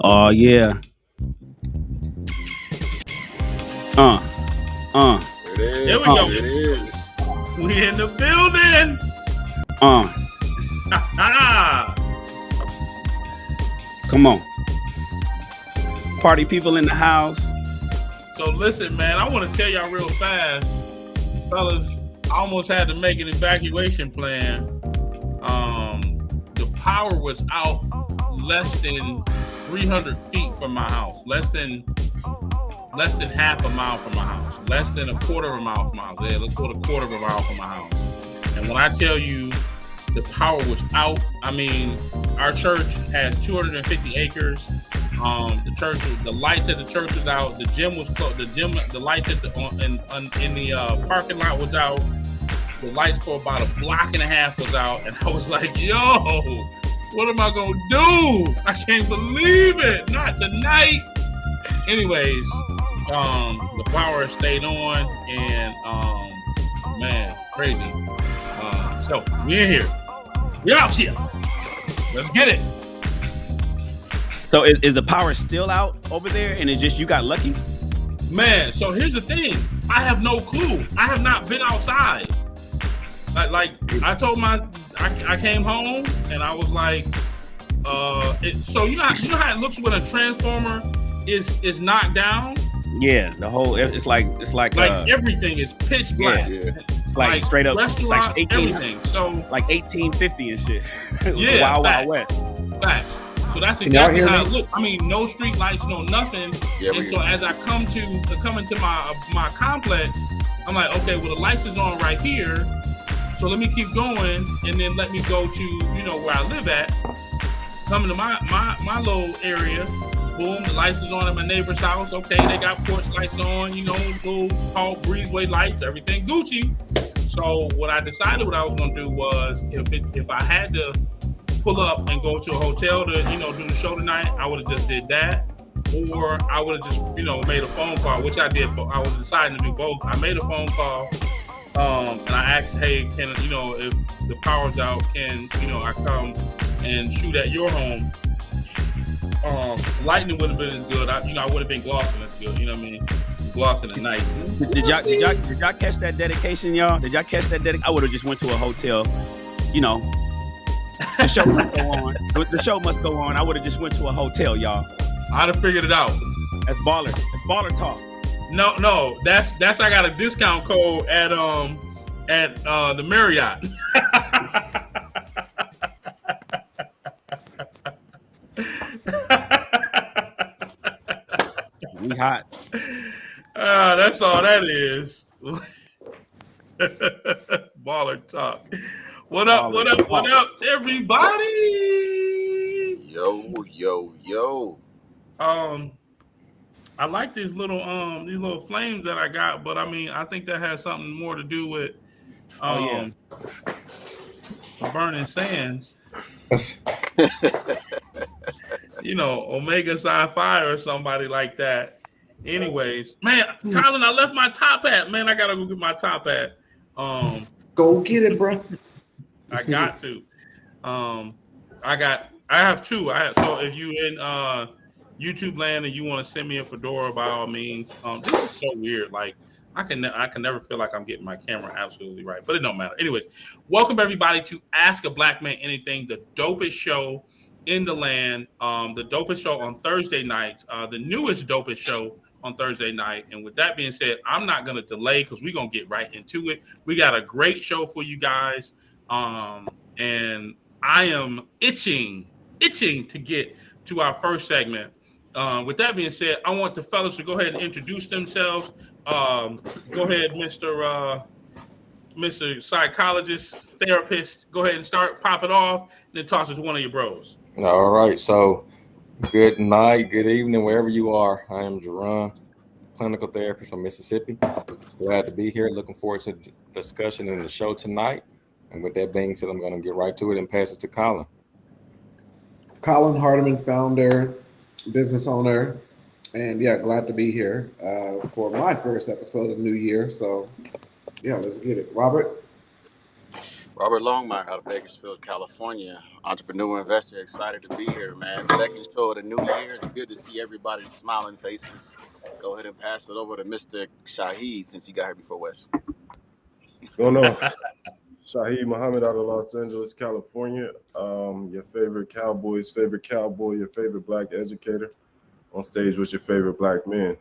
Oh yeah. Uh, uh, It There is. we go. uh, It is. We in the building. uh. Ah, Come on. Party people in the house. so listen, man, I want to tell y'all real fast, fellas. I almost had to make an evacuation plan. The power was out less than 300 feet from my house. Less than half a mile from my house. Less than a quarter of a mile from my house. Yeah, let's go to a quarter of a mile from my house. And when I tell you the power was out, I mean, our church has 250 acres. The lights at the church was out. The gym was closed. The lights at in the parking lot was out. The lights for about a block and a half was out, and I was like, "Yo, what am I gonna do? I can't believe it! Not tonight." Anyways, the power stayed on, and man, crazy. So we in here. We out here. Let's get it. So is the power still out over there, and it just you got lucky? Man, so here's the thing. I have no clue. I have not been outside. Like I told I came home and I was like, so you know how it looks when a transformer is knocked down. Yeah, the whole it's like everything is pitch black. Yeah. it's like straight up it's like Restaurant, 18 everything. So like 1850 and shit. yeah, Wild facts. Wild West. Facts. So that's Can y'all exactly hear how me? it looked. I mean, no street lights, no nothing. Yeah, And so as I come into my complex, I'm like, okay, well the lights is on right here. So let me keep going, and then let me go to where I live at. Coming to my little area, boom, the lights is on at my neighbor's house. Okay, they got porch lights on, little called breezeway lights, everything Gucci. So what I decided what I was gonna do was if I had to pull up and go to a hotel to do the show tonight, I would have just did that, or I would have just made a phone call, which I did. I was deciding to do both. I made a phone call. And I asked, hey, can if the power's out, can I come and shoot at your home? Lightning wouldn't have been as good. I would have been glossing as good. You know what I mean? Glossing at night. Did y'all catch that dedication, y'all? Did y'all catch that dedication? I would have just went to a hotel. The show must go on. The show must go on. I would have just went to a hotel, y'all. I'd have figured it out. That's baller. That's baller talk. No, that's I got a discount code at the Marriott. We hot. That's all that is. Baller talk. What up, everybody? Yo. I like these little flames that I got, but I mean, I think that has something more to do with burning sands. Omega Sci-Fi or somebody like that. Anyways, man, Colin, I left my top hat. Man, I gotta go get my top hat. Go get it, bro. I got to. I have two. So if you in YouTube land and you want to send me a fedora, by all means. This is so weird. Like I can never feel like I'm getting my camera absolutely right, but it don't matter. Anyways, welcome everybody to Ask a Black Man Anything, the dopest show in the land. The dopest show on Thursday nights. The newest dopest show on Thursday night. And with that being said, I'm not gonna delay because we're gonna get right into it. We got a great show for you guys. And I am itching to get to our first segment. With that being said, I want the fellas to go ahead and introduce themselves. Go ahead, Mr. Psychologist, Therapist. Go ahead and pop it off, and then toss it to one of your bros. All right. So good night, good evening, wherever you are. I am Jerron, clinical therapist from Mississippi. Glad to be here. Looking forward to the discussion in the show tonight. And with that being said, I'm going to get right to it and pass it to Colin. Colin Hardiman, founder, business owner, and glad to be here for my first episode of New Year. So let's get it. Robert? Robert Longmire out of Bakersfield, California. Entrepreneur, investor, excited to be here, man. Second show of the new year. It's good to see everybody's smiling faces. Go ahead and pass it over to Mr. Shaheed since he got here before Wes. What's going on? Shaheed Muhammad out of Los Angeles, California. Your favorite Cowboys, favorite cowboy, your favorite black educator on stage with your favorite black men.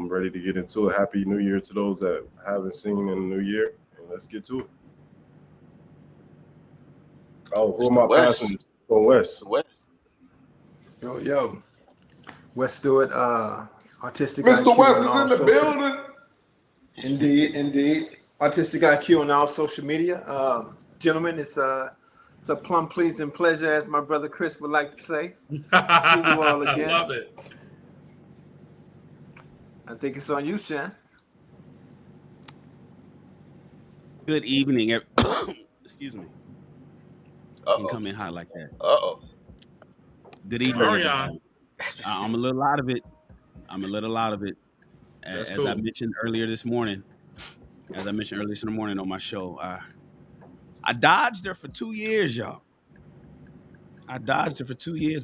Ready to get into it. Happy New Year to those that haven't seen in the new year. And let's get to it. Oh, who am I passing for Wes? Yo. Wes Stewart, Artistic Mr. IQ West is in the building. Indeed. Artistic IQ on all social media. Gentlemen, it's a plum pleasing pleasure, as my brother Chris would like to say. You all again. I love it. I think it's on you, Shan. Good evening. Excuse me. You come in hot like that. Good evening. Everybody. I'm a little out of it. As cool. I mentioned earlier this morning on my show, I dodged her for 2 years, y'all. But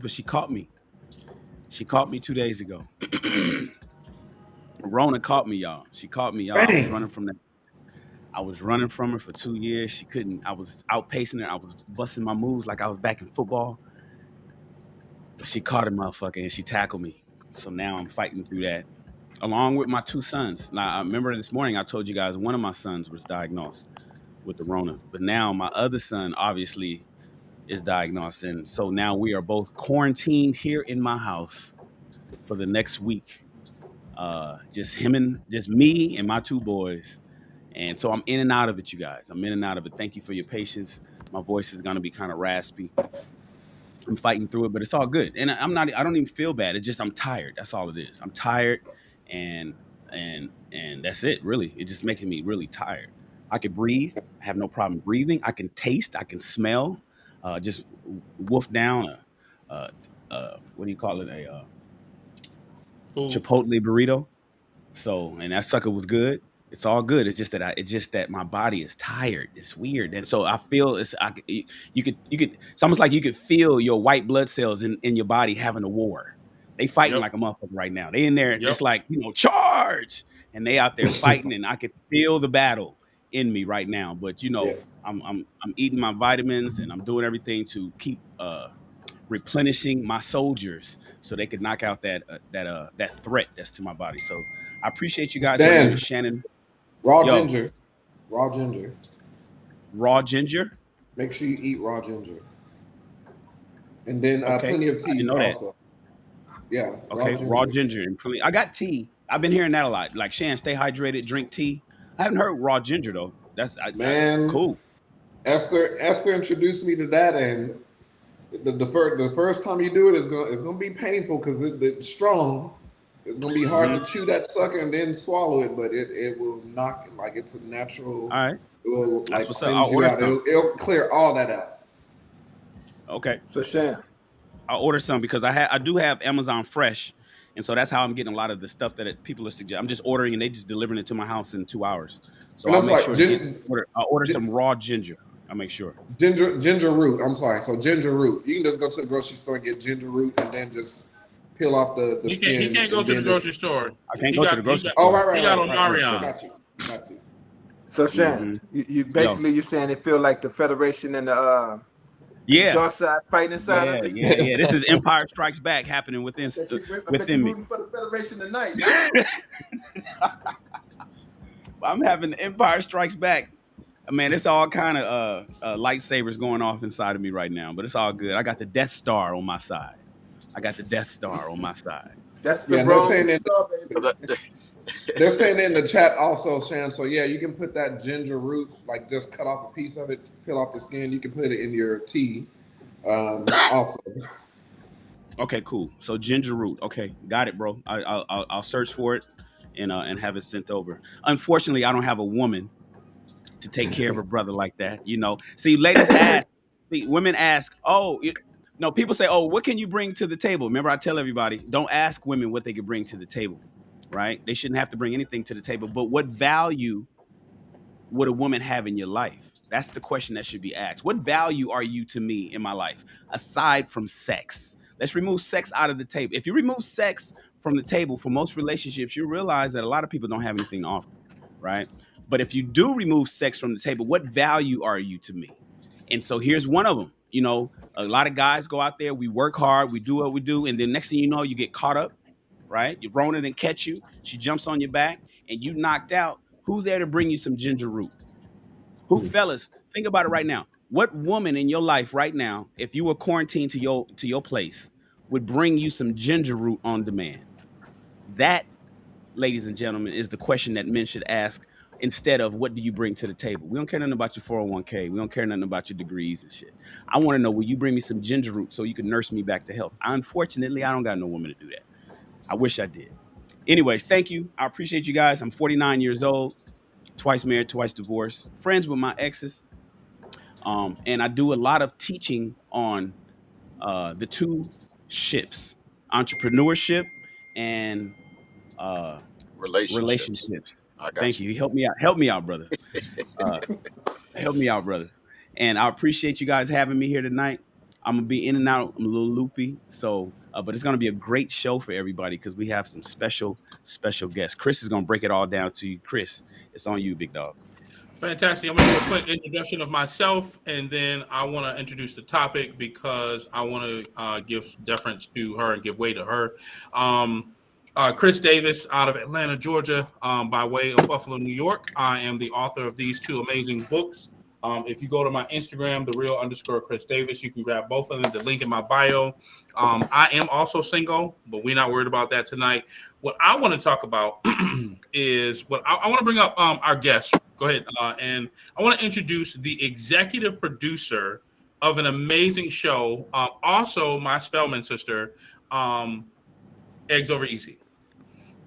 she caught me. She caught me 2 days ago. Rona caught me, y'all. She caught me, y'all. I was running from that. I was running from her for 2 years. She couldn't. I was outpacing her. I was busting my moves like I was back in football. But she caught a motherfucker and she tackled me. So now I'm fighting through that, along with my 2 sons. Now, I remember this morning I told you guys one of my sons was diagnosed with the Rona. But now my other son obviously is diagnosed. And so now we are both quarantined here in my house for the next week. Just me and my 2 boys. And so I'm in and out of it, you guys. I'm in and out of it. Thank you for your patience. My voice is going to be kind of raspy. I'm fighting through it, but it's all good. And I don't even feel bad. It's just I'm tired. That's all it is. I'm tired and that's it, really. It's just making me really tired. I can breathe. I have no problem breathing. I can taste. I can smell. Just wolf down what do you call it? A Chipotle burrito. So, and that sucker was good. It's all good. It's just that my body is tired. It's weird. And so I feel it's almost like you could feel your white blood cells in your body having a war. They fighting like a motherfucker right now. They in there. It's like, charge. And they out there fighting and I could feel the battle in me right now. But I'm eating my vitamins and I'm doing everything to keep replenishing my soldiers so they could knock out that threat that's to my body. So I appreciate you guys. My name is Shannon. Raw ginger. Raw ginger. Make sure you eat raw ginger. And then plenty of tea also. Yeah. Okay, raw ginger and plenty. I got tea. I've been hearing that a lot. Like, Shan, stay hydrated, drink tea. I haven't heard raw ginger though. That's cool. Esther introduced me to that, and the first time you do it, it's gonna be painful because it's strong. It's gonna be hard to chew that sucker and then swallow it, but it will knock it like it's a natural. All right. It will That's like what's cleanse up. you out. It'll clear all that out. Okay. So Shan, I'll order some because I do have Amazon Fresh, and so that's how I'm getting a lot of the stuff that people are suggesting. I'm just ordering and they just delivering it to my house in 2 hours. So I'll make sure I'll order some raw ginger. I'll make sure. Ginger root. I'm sorry. So ginger root. You can just go to the grocery store and get ginger root and then just peel off the skin. He can't go to the grocery store. I can't go to the grocery store. Oh, right. He got on Marion. Got you. So Shan, you basically you're saying it feel like the Federation and the dark side fighting inside of it? Yeah. This is Empire Strikes Back happening within me. Rooting for the Federation tonight. I'm having Empire Strikes Back. Man, it's all kind of lightsabers going off inside of me right now, but it's all good. I got the Death Star on my side. That's the wrong star, baby. They're saying in the chat also, Shan. So yeah, you can put that ginger root, like just cut off a piece of it, peel off the skin. You can put it in your tea. Also. Okay, cool. So ginger root. Okay, got it, bro. I'll search for it and have it sent over. Unfortunately, I don't have a woman to take care of a brother like that. See, ladies ask, women ask, people say, what can you bring to the table? Remember, I tell everybody, don't ask women what they can bring to the table, right? They shouldn't have to bring anything to the table. But what value would a woman have in your life? That's the question that should be asked. What value are you to me in my life aside from sex? Let's remove sex out of the table. If you remove sex from the table for most relationships, you realize that a lot of people don't have anything to offer, right? But if you do remove sex from the table, what value are you to me? And so here's one of them. You know, a lot of guys go out there, we work hard, we do what we do, and then next thing you know, you get caught up, right? Your Rona didn't catch you. She jumps on your back and you knocked out. Who's there to bring you some ginger root? Who, fellas, think about it right now. What woman in your life right now, if you were quarantined to your place, would bring you some ginger root on demand? That, ladies and gentlemen, is the question that men should ask instead of what do you bring to the table? We don't care nothing about your 401k. We don't care nothing about your degrees and shit. I want to know, will you bring me some ginger root so you can nurse me back to health? Unfortunately, I don't got no woman to do that. I wish I did. Anyways, thank you. I appreciate you guys. I'm 49 years old, twice married, twice divorced, friends with my exes. And I do a lot of teaching on the two ships, entrepreneurship and Relationships. relationships. I got Thank you. you. Help me out. Help me out, brother. Uh, help me out, brother. And I appreciate you guys having me here tonight. I'm gonna be in and out. I'm a little loopy, so but it's gonna be a great show for everybody because we have some special guests. Chris is gonna break it all down to you. Chris, it's on you, big dog. Fantastic. I'm going to do a quick introduction of myself, and then I want to introduce the topic because I want to give deference to her and give way to her. Chris Davis out of Atlanta, Georgia, by way of Buffalo, New York. I am the author of these two amazing books. If you go to my Instagram, @Chris Davis, you can grab both of them. The link in my bio. I am also single, but we're not worried about that tonight. What I want to talk about is what I want to bring up our guest. Go ahead. And I want to introduce the executive producer of an amazing show. Also, my Spellman sister, Eggs Over Easy.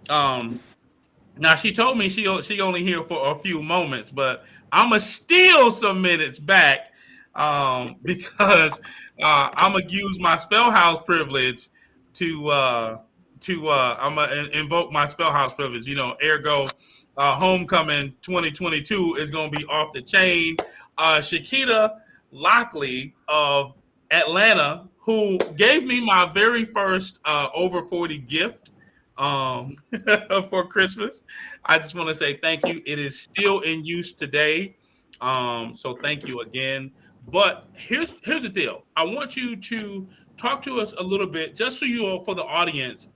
Now she told me she only here for a few moments, but I'm gonna steal some minutes back because I'm gonna use my Spellhouse privilege to I'm gonna invoke my Spellhouse privilege. You know, ergo, Homecoming 2022 is gonna be off the chain. Shakita Lockley of Atlanta, who gave me my very first over 40 gift for Christmas. I just want to say thank you. It is still in use today. So thank you again. But here's the deal. I want you to talk to us a little bit, just so you all, for the audience.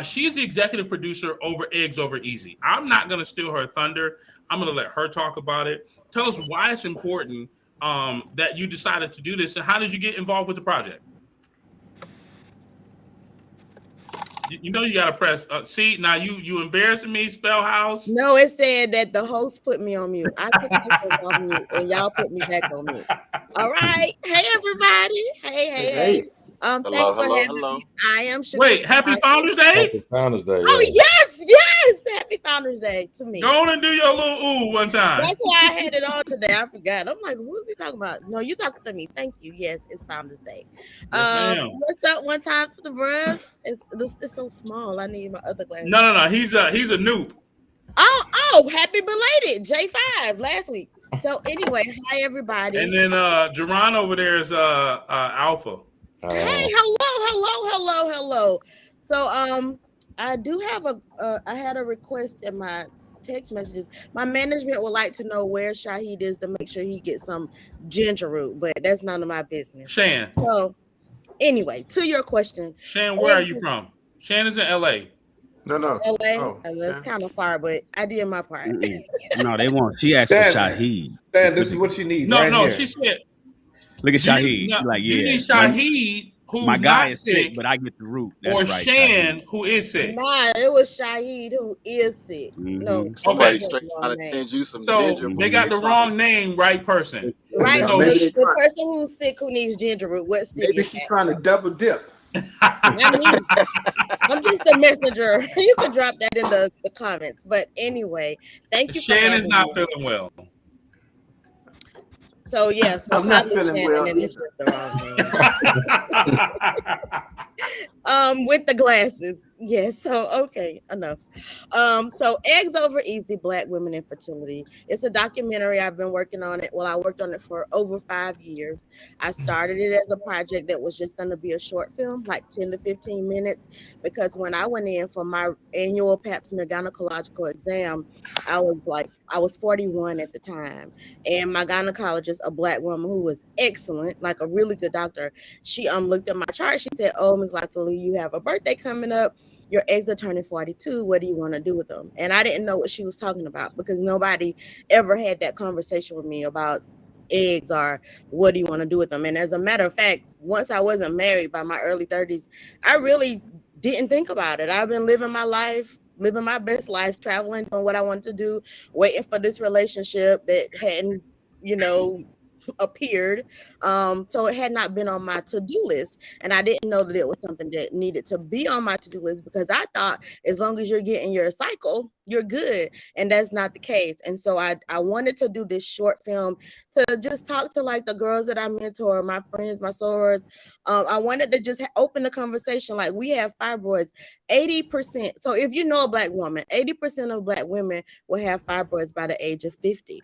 She is the executive producer over Eggs Over Easy. I'm not going to steal her thunder. I'm going to let her talk about it. Tell us why it's important that you decided to do this, and how did you get involved with the project? You know you gotta press. See, now you embarrassing me, Spellhouse. No, it said that the host put me on mute. I put myself on mute, and y'all put me back on mute. All right, hey everybody, hey. Thanks for having me. I am Shakita. Wait, happy Founders Day! Happy Founders Day. Oh yes, happy Founders Day to me. Go on and do your little ooh one time. That's why I had it on today. I forgot. I'm like, who is he talking about? No, you talking to me. Thank you. Yes, it's Founders Day. Yes, what's up? One time for the bros. It's so small. I need my other glasses. No. He's a noob. Oh, happy belated J5 last week. So anyway, hi everybody. And then Jerron over there is Alpha. Hey, hello. So I do have I had a request in my text messages. My management would like to know where Shahid is to make sure he gets some ginger root, but that's none of my business. Shan. So anyway, to your question. Shan, where are you from? Shan is in LA. No. LA. That's kind of far, but I did my part. No, they won't. She asked for Shahid. Dan, this is what you need. No, she said. Look at Shahid. You need Shahid, who's my guy not is sick, but I get the root. That's or right, Shan, who is sick. Nah, it was Shahid who is sick. Mm-hmm. No, Somebody straight trying to send you some ginger. They got the wrong name, right person. Right, So the person who's sick who needs ginger root. What sick? Maybe she's trying to double dip. I'm just a messenger. You can drop that in the comments. But anyway, thank you. Shan is not feeling well. So yes, I'm not feeling well. It's just the wrong name. With the glasses. Yes, so okay, enough. So Eggs Over Easy, Black Women in Fertility. It's a documentary. I've been working on it. Well, I worked on it for over 5 years. I started it as a project that was just going to be a short film, like 10 to 15 minutes, because when I went in for my annual pap smear gynecological exam, I was 41 at the time. And my gynecologist, a Black woman who was excellent, like a really good doctor, she looked at my chart. She said, "Oh, Ms. Lockley, you have a birthday coming up. Your eggs are turning 42. What do you want to do with them?" And I didn't know what she was talking about because nobody ever had that conversation with me about eggs or what do you want to do with them. And as a matter of fact, once I wasn't married by my early 30s, I really didn't think about it. I've been living my life, living my best life, traveling, doing what I wanted to do, waiting for this relationship that hadn't, you know, appeared. So it had not been on my to-do list. And I didn't know that it was something that needed to be on my to-do list because I thought as long as you're getting your cycle, you're good. And that's not the case. And so I wanted to do this short film to just talk to like the girls that I mentor, my friends, my sorors. I wanted to just open the conversation. Like we have fibroids, 80%. So if you know a Black woman, 80% of Black women will have fibroids by the age of 50.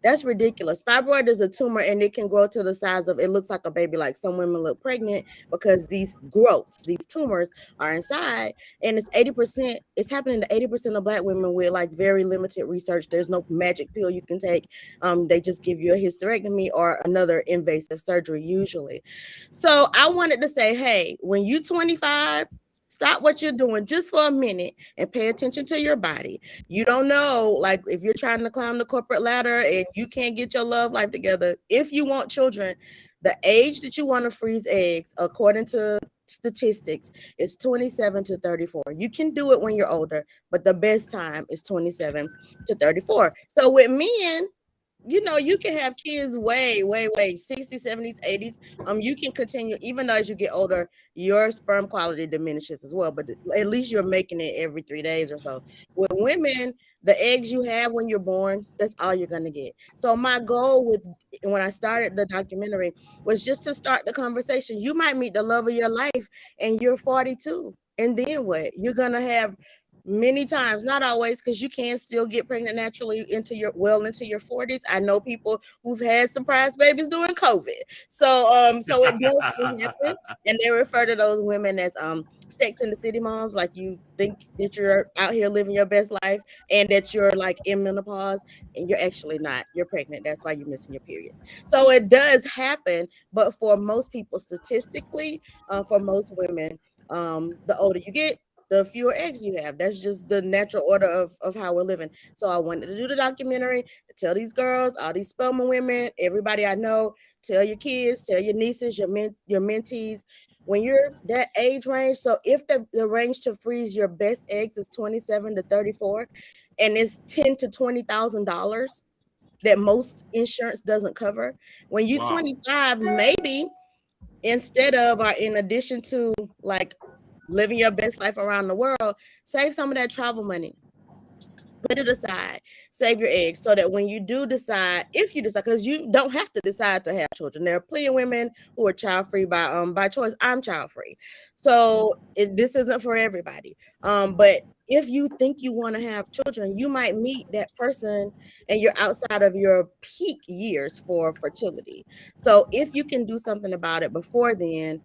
That's ridiculous. Fibroid is a tumor and it can grow to the size of, it looks like a baby. Like some women look pregnant because these growths, these tumors are inside. And it's 80%, it's happening to 80% of Black women with like very limited research. There's no magic pill you can take. They just give you a hysterectomy or another invasive surgery usually. So I wanted to say, hey, when you 25, stop what you're doing just for a minute and pay attention to your body. You don't know, like if you're trying to climb the corporate ladder and you can't get your love life together, if you want children, the age that you want to freeze eggs, according to statistics, is 27 to 34. You can do it when you're older, but the best time is 27 to 34. So with men, you know, you can have kids way 60s, 70s, 80s. You can continue even though as you get older your sperm quality diminishes as well, but at least you're making it every 3 days or so. With women, the eggs you have when you're born, that's all you're going to get. So my goal with when I started the documentary was just to start the conversation. You might meet the love of your life and you're 42, and then what? You're going to have many times, not always, because you can still get pregnant naturally into your 40s. I know people who've had surprise babies during COVID. So it does still happen. And they refer to those women as Sex in the City moms, like you think that you're out here living your best life and that you're like in menopause and you're actually not. You're pregnant. That's why you're missing your periods. So it does happen, but for most people, statistically, for most women, the older you get, the fewer eggs you have. That's just the natural order of how we're living. So I wanted to do the documentary to tell these girls, all these Spelman women, everybody I know, tell your kids, tell your nieces, your mentees, when you're that age range. So if the range to freeze your best eggs is 27 to 34, and it's $10,000 to $20,000 that most insurance doesn't cover, when you're 25, maybe instead of or in addition to like living your best life around the world, save some of that travel money. Put it aside, save your eggs so that when you do decide, if you decide, because you don't have to decide to have children. There are plenty of women who are child free by choice. I'm child free, so this isn't for everybody. But if you think you want to have children, you might meet that person and you're outside of your peak years for fertility. So if you can do something about it before then,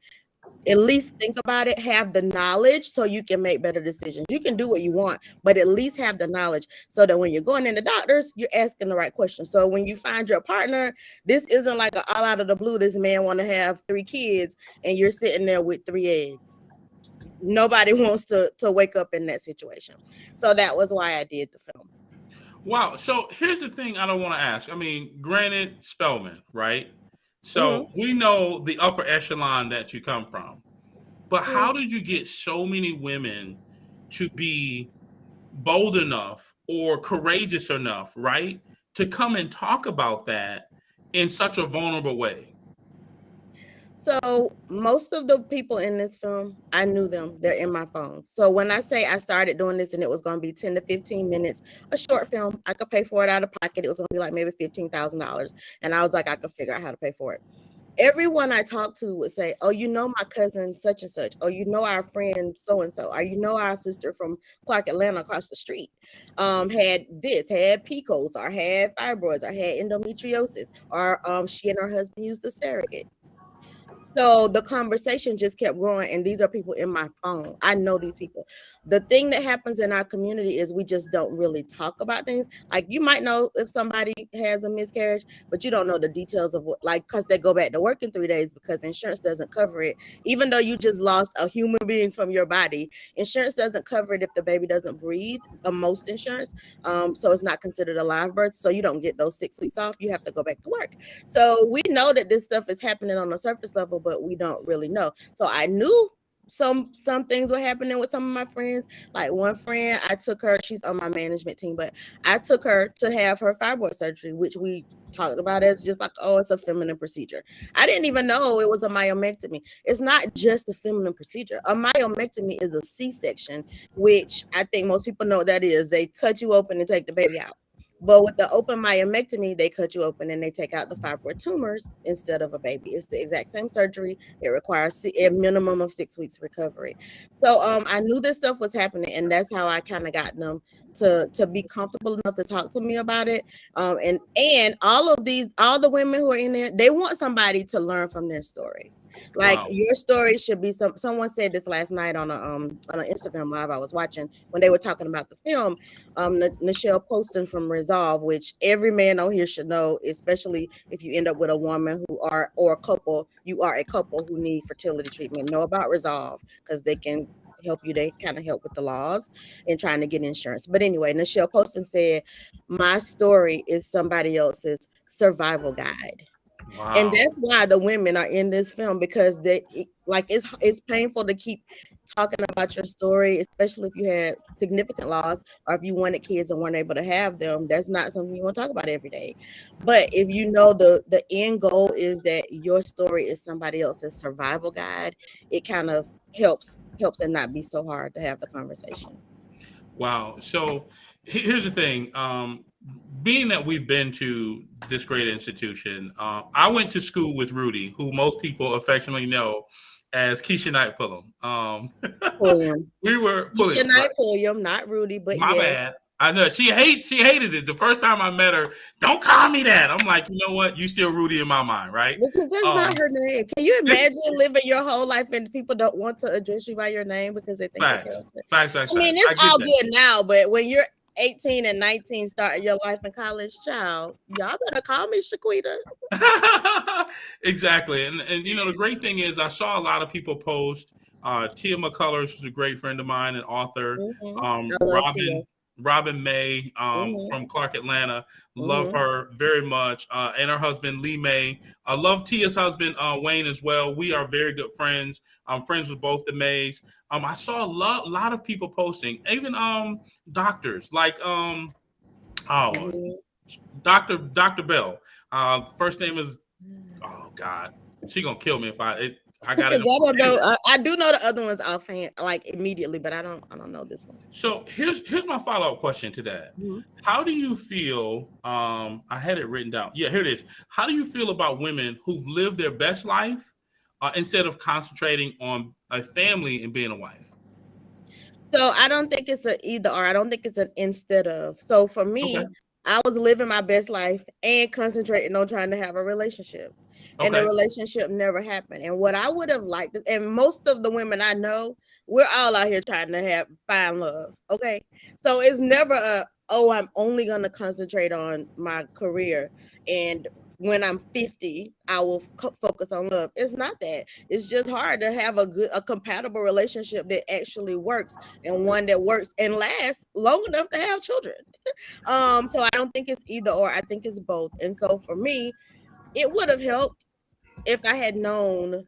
at least think about it, have the knowledge so you can make better decisions. You can do what you want, but at least have the knowledge so that when you're going into doctors, you're asking the right questions. So when you find your partner, this isn't like an all out of the blue, this man want to have 3 kids and you're sitting there with 3 eggs. Nobody wants to wake up in that situation. So that was why I did the film. Wow. So here's the thing I don't want to ask. I mean, granted, Spelman, right? So we know the upper echelon that you come from. But how did you get so many women to be bold enough or courageous enough, right, to come and talk about that in such a vulnerable way? So most of the people in this film, I knew them. They're in my phone. So when I say I started doing this and it was going to be 10 to 15 minutes, a short film, I could pay for it out of pocket. It was going to be like maybe $15,000. And I was like, I could figure out how to pay for it. everyone I talked to would say, "Oh, you know my cousin such and such. Oh, you know our friend so and so. Or you know our sister from Clark, Atlanta, across the street, had this, had PCOS, or had fibroids, or had endometriosis, or she and her husband used a surrogate." So the conversation just kept growing, and these are people in my phone. I know these people. The thing that happens in our community is we just don't really talk about things. Like, you might know if somebody has a miscarriage, but you don't know the details of what, like, because they go back to work in 3 days because insurance doesn't cover it. Even though you just lost a human being from your body, insurance doesn't cover it if the baby doesn't breathe, most insurance. So it's not considered a live birth. So you don't get those 6 weeks off. You have to go back to work. So we know that this stuff is happening on the surface level, but we don't really know. So I knew some things were happening with some of my friends. Like, one friend, I took her, she's on my management team, but I took her to have her fibroid surgery, which we talked about as just like, oh, it's a feminine procedure. I didn't even know it was a myomectomy. It's not just a feminine procedure. A myomectomy is a C-section, which I think most people know what that is. They cut you open and take the baby out. But with the open myomectomy, they cut you open and they take out the fibroid tumors instead of a baby. It's the exact same surgery. It requires a minimum of 6 weeks recovery. So I knew this stuff was happening, and that's how I kind of got them to be comfortable enough to talk to me about it. And all the women who are in there, they want somebody to learn from their story. Like, Wow. your story should be someone said this last night on an Instagram live I was watching when they were talking about the film. Nichelle Poston from Resolve, which every man on here should know, especially if you end up with a woman or a couple, you are a couple who need fertility treatment. Know about Resolve, because they can help you. They kind of help with the laws and trying to get insurance. But anyway, Nichelle Poston said, "My story is somebody else's survival guide." Wow. And that's why the women are in this film, because it's painful to keep talking about your story, especially if you had significant loss or if you wanted kids and weren't able to have them. That's not something you want to talk about every day. But if you know the end goal is that your story is somebody else's survival guide, it kind of helps and not be so hard to have the conversation. Wow. So here's the thing. Being that we've been to this great institution, I went to school with Rudy, who most people affectionately know as Keisha Knight Pulliam. Pulliam. We were Keisha Pulliam, Knight right? Pulliam, not Rudy, but My yes. bad. I know she hated it the first time I met her. Don't call me that. I'm like, you know what? You still Rudy in my mind, right? Because that's not her name. Can you imagine living your whole life and people don't want to address you by your name because they think you're Facts. character? Facts. I mean, I it's get all that. good now, but when you're 18 and 19 starting your life in college, child, y'all better call me Shaquita. Exactly. And the great thing is I saw a lot of people post Tia McCullers is a great friend of mine, an author. I love Tia. Robin May from Clark, Atlanta. Love her very much. And her husband, Lee May. I love Tia's husband, Wayne, as well. We are very good friends. I'm friends with both the Mays. I saw a lot of people posting, even doctors like Dr. Bell. First name is, oh God, she gonna kill me if I got it. I don't know. I do know the other ones offhand, like immediately, but I don't know this one. So here's my follow-up question to that. How do you feel? I had it written down. Yeah, here it is. How do you feel about women who've lived their best life instead of concentrating on a family and being a wife? So I don't think it's an either or. I don't think it's an instead of. So for me, I was living my best life and concentrating on trying to have a relationship. And the relationship never happened. And what I would have liked, and most of the women I know, we're all out here trying to find love. Okay. So it's never I'm only going to concentrate on my career. And when I'm 50, I will focus on love. It's not that. It's just hard to have a compatible relationship that actually works, and one that works and lasts long enough to have children. So I don't think it's either or. I think it's both. And so for me, it would have helped if I had known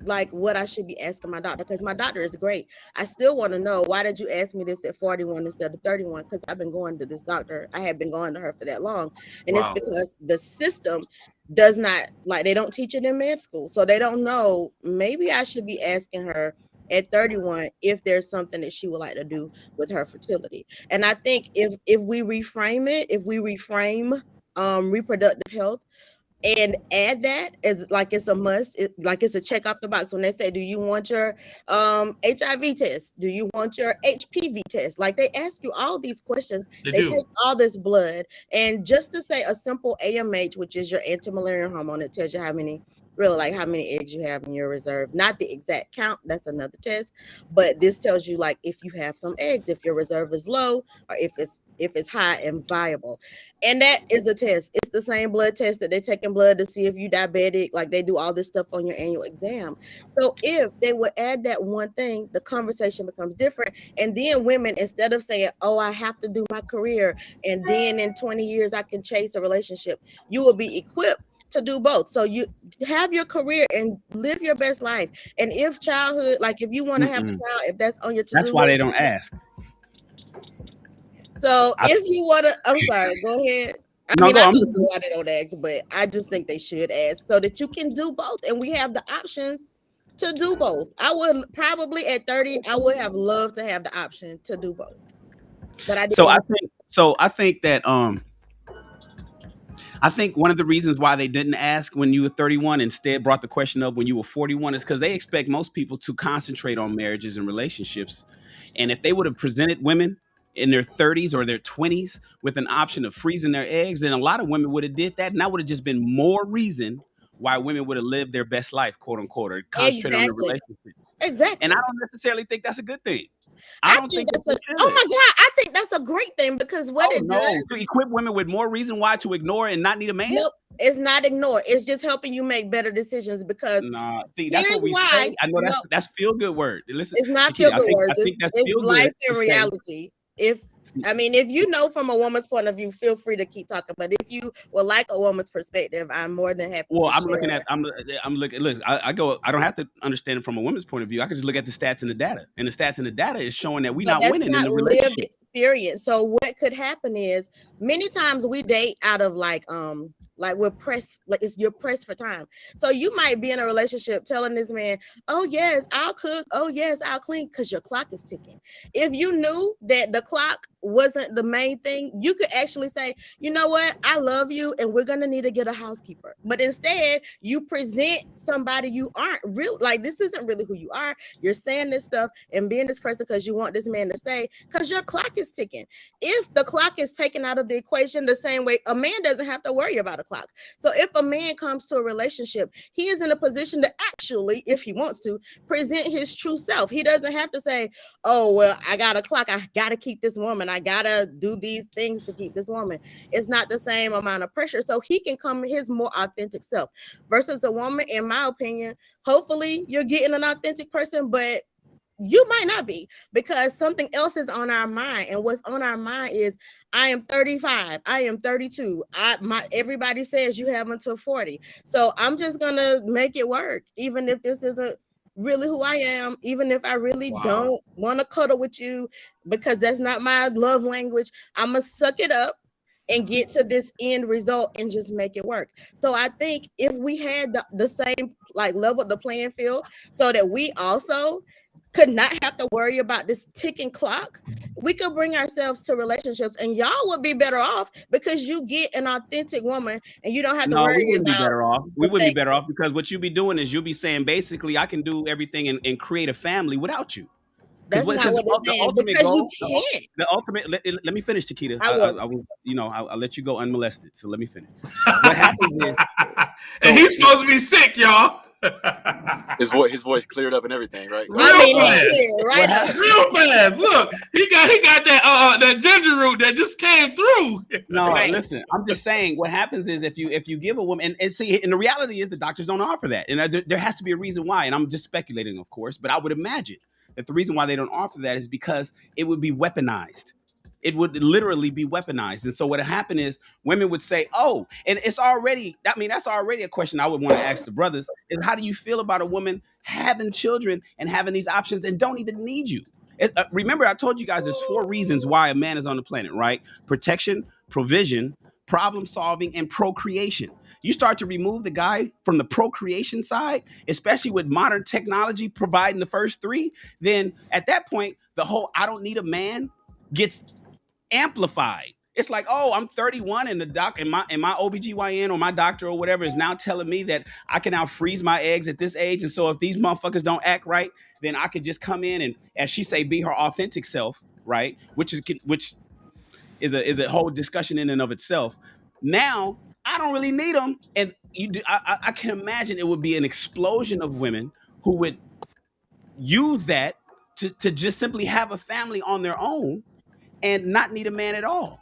like what I should be asking my doctor, because my doctor is great. I still want to know, why did you ask me this at 41 instead of 31? Because I've been going to this doctor. I have been going to her for that long. And it's because the system does not, like, they don't teach it in med school. So they don't know, maybe I should be asking her at 31 if there's something that she would like to do with her fertility. And I think if we reframe it, if we reframe reproductive health, and add that as like it's a must, like it's a check off the box when they say, do you want your HIV test, do you want your HPV test? Like they ask you all these questions, they take all this blood, and just to say a simple AMH, which is your anti-malarial hormone, it tells you how many eggs you have in your reserve, not the exact count, that's another test, but this tells you like if you have some eggs, if your reserve is low, or if it's high and viable. And that is a test. It's the same blood test that they're taking blood to see if you diabetic. Like they do all this stuff on your annual exam. So if they would add that one thing, the conversation becomes different. And then women, instead of saying, oh, I have to do my career, and then in 20 years I can chase a relationship, you will be equipped to do both. So you have your career and live your best life. And if childhood, like if you want to have a child, if that's on your to-do list, that's why they don't ask. So if you want to, I'm sorry, go ahead. I don't know why they don't ask, but I just think they should ask so that you can do both. And we have the option to do both. I would probably at 30, I would have loved to have the option to do both. But I didn't. I think one of the reasons why they didn't ask when you were 31, instead brought the question up when you were 41, is because they expect most people to concentrate on marriages and relationships. And if they would have presented women in their 30s or their 20s with an option of freezing their eggs, then a lot of women would have did that, and that would have just been more reason why women would have lived their best life, quote unquote, or concentrate on the relationships. Exactly. And I don't necessarily think that's a good thing. I think that's oh my God, I think that's a great thing, because what it does to equip women with more reason why to ignore and not need a man. Nope, it's not ignore. It's just helping you make better decisions, because that's what we say. I know that's feel good word. Listen, it's not feel good words. It's life in reality. If you know from a woman's point of view, feel free to keep talking. But if you would like a woman's perspective, I'm more than happy. Well, I'm looking. Look, I don't have to understand it from a woman's point of view. I can just look at the stats and the data, and the stats and the data is showing that we're not winning in the relationship. Lived experience. So what could happen is many times we date out of like we're pressed, like you're pressed for time. So you might be in a relationship telling this man, oh yes, I'll cook, oh yes, I'll clean, because your clock is ticking. If you knew that the clock wasn't the main thing, you could actually say, you know what, I love you and we're gonna need to get a housekeeper. But instead you present somebody you aren't real, like this isn't really who you are. You're saying this stuff and being this person because you want this man to stay, because your clock is ticking. If the clock is taken out of the equation, the same way a man doesn't have to worry about a clock. So if a man comes to a relationship, he is in a position to actually, if he wants to, present his true self. He doesn't have to say, oh well, I got a clock, I gotta keep this woman, I gotta do these things to keep this woman. It's not the same amount of pressure. So he can come his more authentic self versus a woman. In my opinion, hopefully you're getting an authentic person, but you might not be, because something else is on our mind. And what's on our mind is, I am 35, I am 32, everybody says you have until 40, so I'm just gonna make it work, even if this isn't really who I am, even if I really don't want to cuddle with you, because that's not my love language. I'm gonna suck it up and get to this end result and just make it work. So I think if we had the same like level the playing field, so that we also could not have to worry about this ticking clock, we could bring ourselves to relationships, and y'all would be better off, because you get an authentic woman and you don't have to worry. We wouldn't be better off. We wouldn't be better off, because what you'll be doing is you'll be saying basically, I can do everything and create a family without you. That's not what it's saying, because you can't. The ultimate. Let me finish, Chiquita. I will. I'll let you go unmolested. So let me finish. What happens is, and he's supposed to be sick, y'all. His voice cleared up and everything, right? Real fast. Look, he got that ginger root that just came through. No, listen. I'm just saying, what happens is if you give a woman, and see, and the reality is the doctors don't offer that, and there has to be a reason why. And I'm just speculating, of course, but I would imagine that the reason why they don't offer that is because it would be weaponized. It would literally be weaponized. And so what happened is women would say, oh, and it's already, that's already a question I would want to ask the brothers, is how do you feel about a woman having children and having these options and don't even need you? Remember, I told you guys there's 4 reasons why a man is on the planet, right? Protection, provision, problem solving, and procreation. You start to remove the guy from the procreation side, especially with modern technology providing the first 3, then at that point, the whole I don't need a man gets amplified. It's like, oh, I'm 31 and the doc and my OBGYN or my doctor or whatever is now telling me that I can now freeze my eggs at this age. And so if these motherfuckers don't act right, then I could just come in and, as she say, be her authentic self, right? Which is a whole discussion in and of itself. Now I don't really need them, and I can imagine it would be an explosion of women who would use that to just simply have a family on their own and not need a man at all.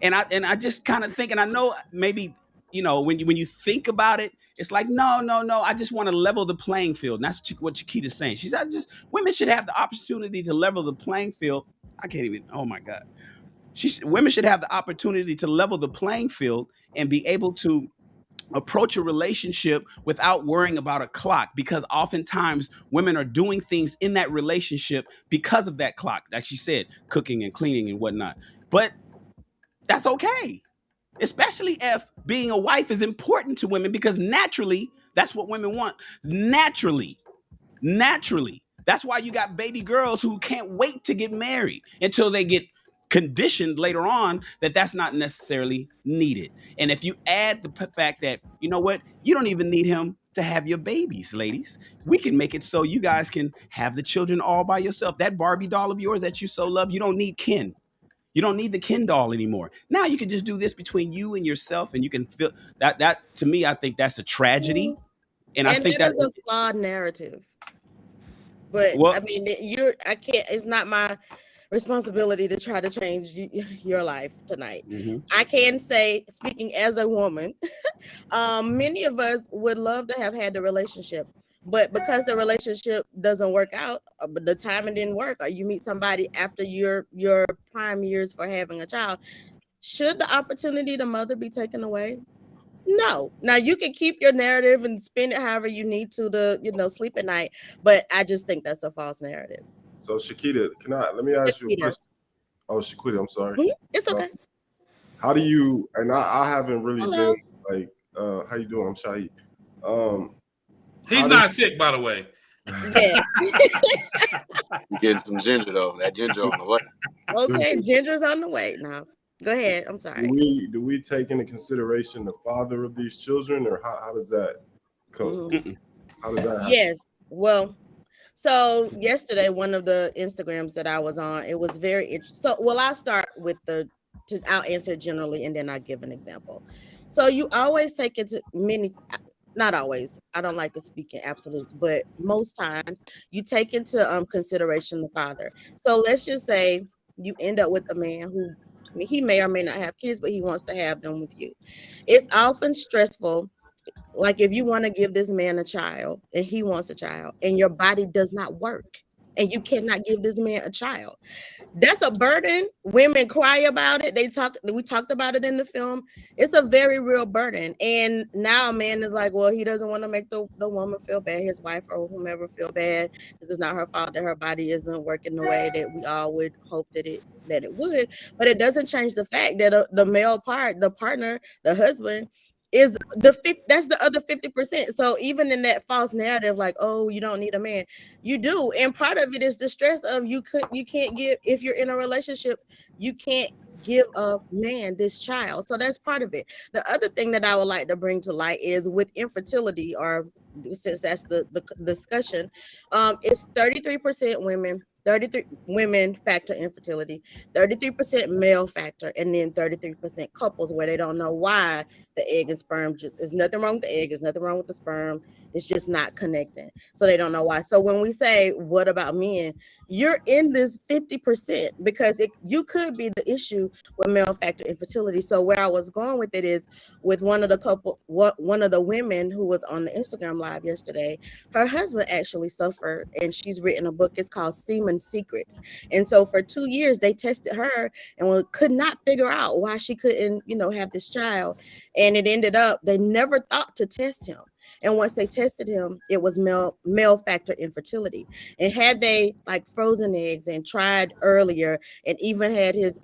And I just kind of think, and I know maybe, when you think about it, it's like, no, I just want to level the playing field. And that's what Chiquita's saying. She's women should have the opportunity to level the playing field. I can't even, oh my God. Women should have the opportunity to level the playing field and be able to approach a relationship without worrying about a clock, because oftentimes women are doing things in that relationship because of that clock, like she said, cooking and cleaning and whatnot. But that's okay, especially if being a wife is important to women, because naturally that's what women want. Naturally. That's why you got baby girls who can't wait to get married until they get conditioned later on that that's not necessarily needed. And if you add the fact that, you know what, you don't even need him to have your babies, ladies. We can make it so you guys can have the children all by yourself. That Barbie doll of yours that you so love, you don't need Ken. You don't need the Ken doll anymore. Now you can just do this between you and yourself, and you can feel that. That to me, I think that's a tragedy, and I think that is a flawed narrative. But I mean, I can't. It's not my responsibility to try to change your life tonight. Mm-hmm. I can say, speaking as a woman, many of us would love to have had the relationship, but because the relationship doesn't work out, the timing didn't work, or you meet somebody after your prime years for having a child, should the opportunity to mother be taken away? No. Now you can keep your narrative and spin it however you need to sleep at night, but I just think that's a false narrative. So Shakita, let me ask you a question? Oh, Shakita, I'm sorry. It's okay. How do you, and I haven't really been like, how you doing? I'm Shahid. He's not sick, by the way. Yeah. You're getting some ginger though. That ginger on the way. Okay, ginger's on the way now. Go ahead. I'm sorry. Do we take into consideration the father of these children, or how does that go? How does that happen? Yes. Well, so yesterday, one of the Instagrams that I was on, it was very interesting. So, I'll start with I'll answer generally, and then I'll give an example. So you always take into not always, I don't like to speak in absolutes, but most times you take into consideration the father. So let's just say you end up with a man who, he may or may not have kids, but he wants to have them with you. It's often stressful. Like if you want to give this man a child and he wants a child and your body does not work and you cannot give this man a child, that's a burden. Women cry about it. We talked about it in the film. It's a very real burden. And now a man is like, well, he doesn't want to make the woman feel bad, his wife or whomever feel bad. This is not her fault that her body isn't working the way that we all would hope that it would. But it doesn't change the fact that the male part, the partner, the husband, is that's the other 50%. So even in that false narrative, like, oh, you don't need a man, you do. And part of it is the stress of you can't give, if you're in a relationship, you can't give a man this child. So that's part of it. The other thing that I would like to bring to light is with infertility, or since that's the discussion, it's 33% women, 33 women factor infertility, 33% male factor, and then 33% couples where they don't know why the egg and sperm there's nothing wrong with the egg, there's nothing wrong with the sperm, it's just not connecting. So they don't know why. So when we say, what about men? You're in this 50% because you could be the issue with male factor infertility. So where I was going with it is with one of the women who was on the Instagram live yesterday, her husband actually suffered, and she's written a book. It's called Semen Secrets. And so for 2 years they tested her and could not figure out why she couldn't, have this child. And it ended up, they never thought to test him. And once they tested him, it was male factor infertility. And had they like frozen eggs and tried earlier and even had his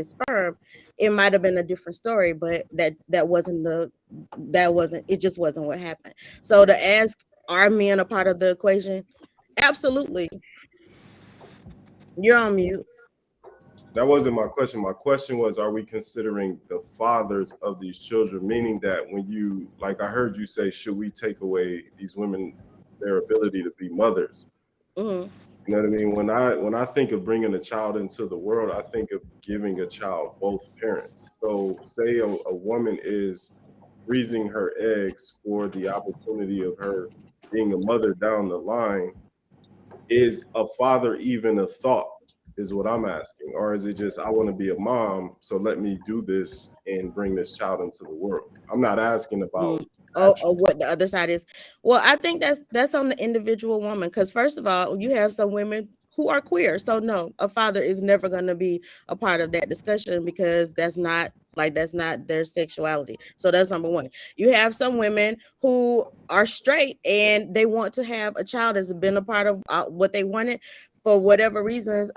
sperm, it might have been a different story. But it just wasn't what happened. So to ask, are men a part of the equation? Absolutely. You're on mute. That wasn't my question. My question was, are we considering the fathers of these children? Meaning that when you, like I heard you say, should we take away these women their ability to be mothers? Mm-hmm. You know what I mean? When I think of bringing a child into the world, I think of giving a child both parents. So say a woman is freezing her eggs for the opportunity of her being a mother down the line. Is a father even a thought? Is what I'm asking. Or is it just, I want to be a mom, so let me do this and bring this child into the world? I'm not asking about what the other side is. Well, I think that's on the individual woman, because first of all, you have some women who are queer, so no, a father is never going to be a part of that discussion, because that's not their sexuality. So that's number one. You have some women who are straight and they want to have a child, that's been a part of what they wanted for whatever reasons.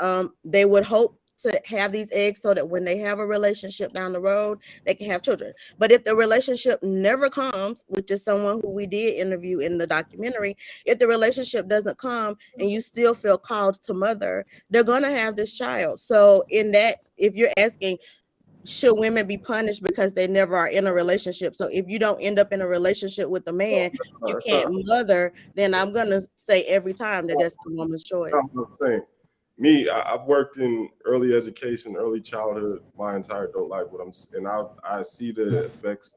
They would hope to have these eggs so that when they have a relationship down the road, they can have children. But if the relationship never comes, which is someone who we did interview in the documentary, if the relationship doesn't come and you still feel called to mother, they're going to have this child. So in that, if you're asking, should women be punished because they never are in a relationship? So if you don't end up in a relationship with a man, you can't mother, then I'm going to say every time that that's the woman's choice. I'm saying. Me, I've worked in early education, early childhood, my entire adult life. And I see the effects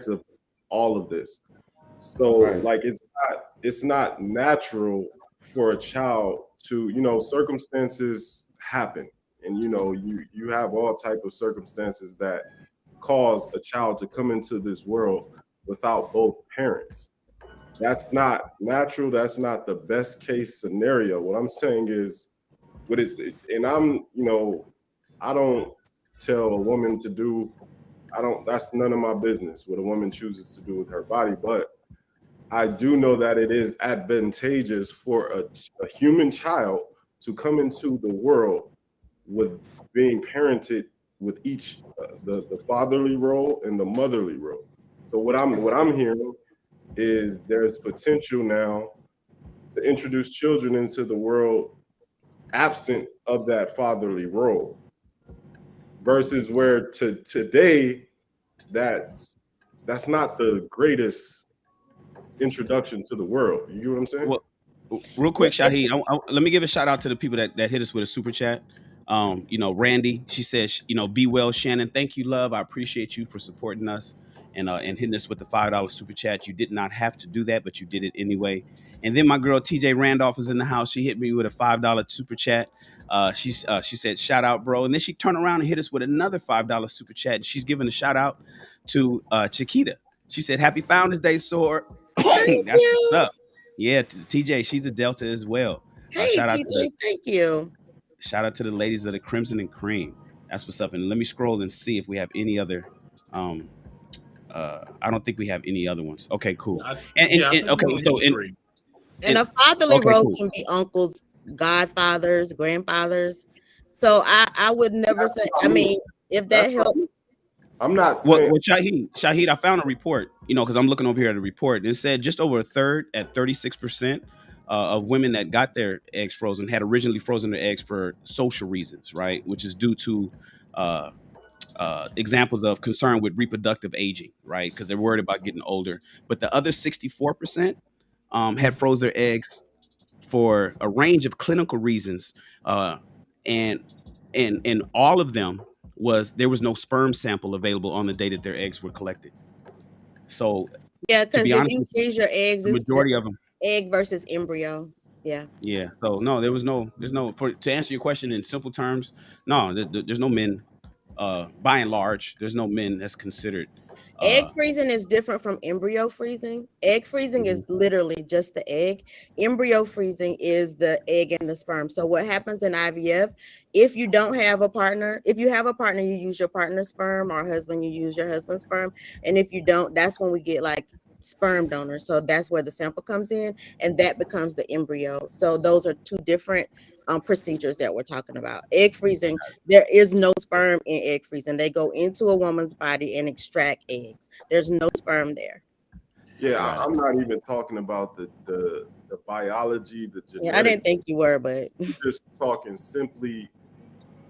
of all of this. So like it's not natural for a child to, circumstances happen, and you have all type of circumstances that cause a child to come into this world without both parents. That's not natural. That's not the best case scenario. What I'm saying is, and I don't tell a woman to do, that's none of my business what a woman chooses to do with her body. But I do know that it is advantageous for a human child to come into the world with being parented with each the fatherly role and the motherly role. So what I'm hearing is there's potential now to introduce children into the world absent of that fatherly role, versus where today that's not the greatest introduction to the world. You get what I'm saying? Well, real quick, Shaheed, let me give a shout out to the people that hit us with a super chat. Randy, she says, be well, Shannon. Thank you, love. I appreciate you for supporting us and hitting us with the $5 super chat. You did not have to do that, but you did it anyway. And then my girl TJ Randolph is in the house. She hit me with a $5 super chat. She said, shout out, bro. And then she turned around and hit us with another $5 super chat. And she's giving a shout out to Chiquita. She said, happy Founders Day, Sword. That's what's up. Yeah, TJ, she's a Delta as well. Hey, shout out TJ, thank you. Shout out to the ladies of the Crimson and Cream. That's what's up. And let me scroll and see if we have any other. I don't think we have any other ones. Okay, cool. And a fatherly role can be uncles, godfathers, grandfathers. So I would never say. I mean, if that helps. I'm not saying. Well, Shaheed, I found a report, because I'm looking over here at the report. And it said just over a third, at 36%, of women that got their eggs frozen had originally frozen their eggs for social reasons, right? Which is due to examples of concern with reproductive aging, right? Because they're worried about getting older. But the other 64% had froze their eggs for a range of clinical reasons, and all of them there was no sperm sample available on the day that their eggs were collected. So yeah, because if you freeze your eggs, the majority of them egg versus embryo. Yeah. Yeah. So no, there's no to answer your question in simple terms, no, there's no men. By and large, there's no men that's considered. Egg freezing is different from embryo freezing. Egg freezing is literally just the egg. Embryo freezing is the egg and the sperm. So what happens in IVF, if you don't have a partner, if you have a partner, you use your partner's sperm, or a husband, you use your husband's sperm. And if you don't, that's when we get like sperm donors. So that's where the sample comes in, and that becomes the embryo. So those are two different procedures that we're talking about. Egg freezing, there is no sperm in egg freezing. They go into a woman's body and extract eggs. There's no sperm there. Yeah, I'm not even talking about the biology, the genetics. Yeah, I didn't think you were, but just talking simply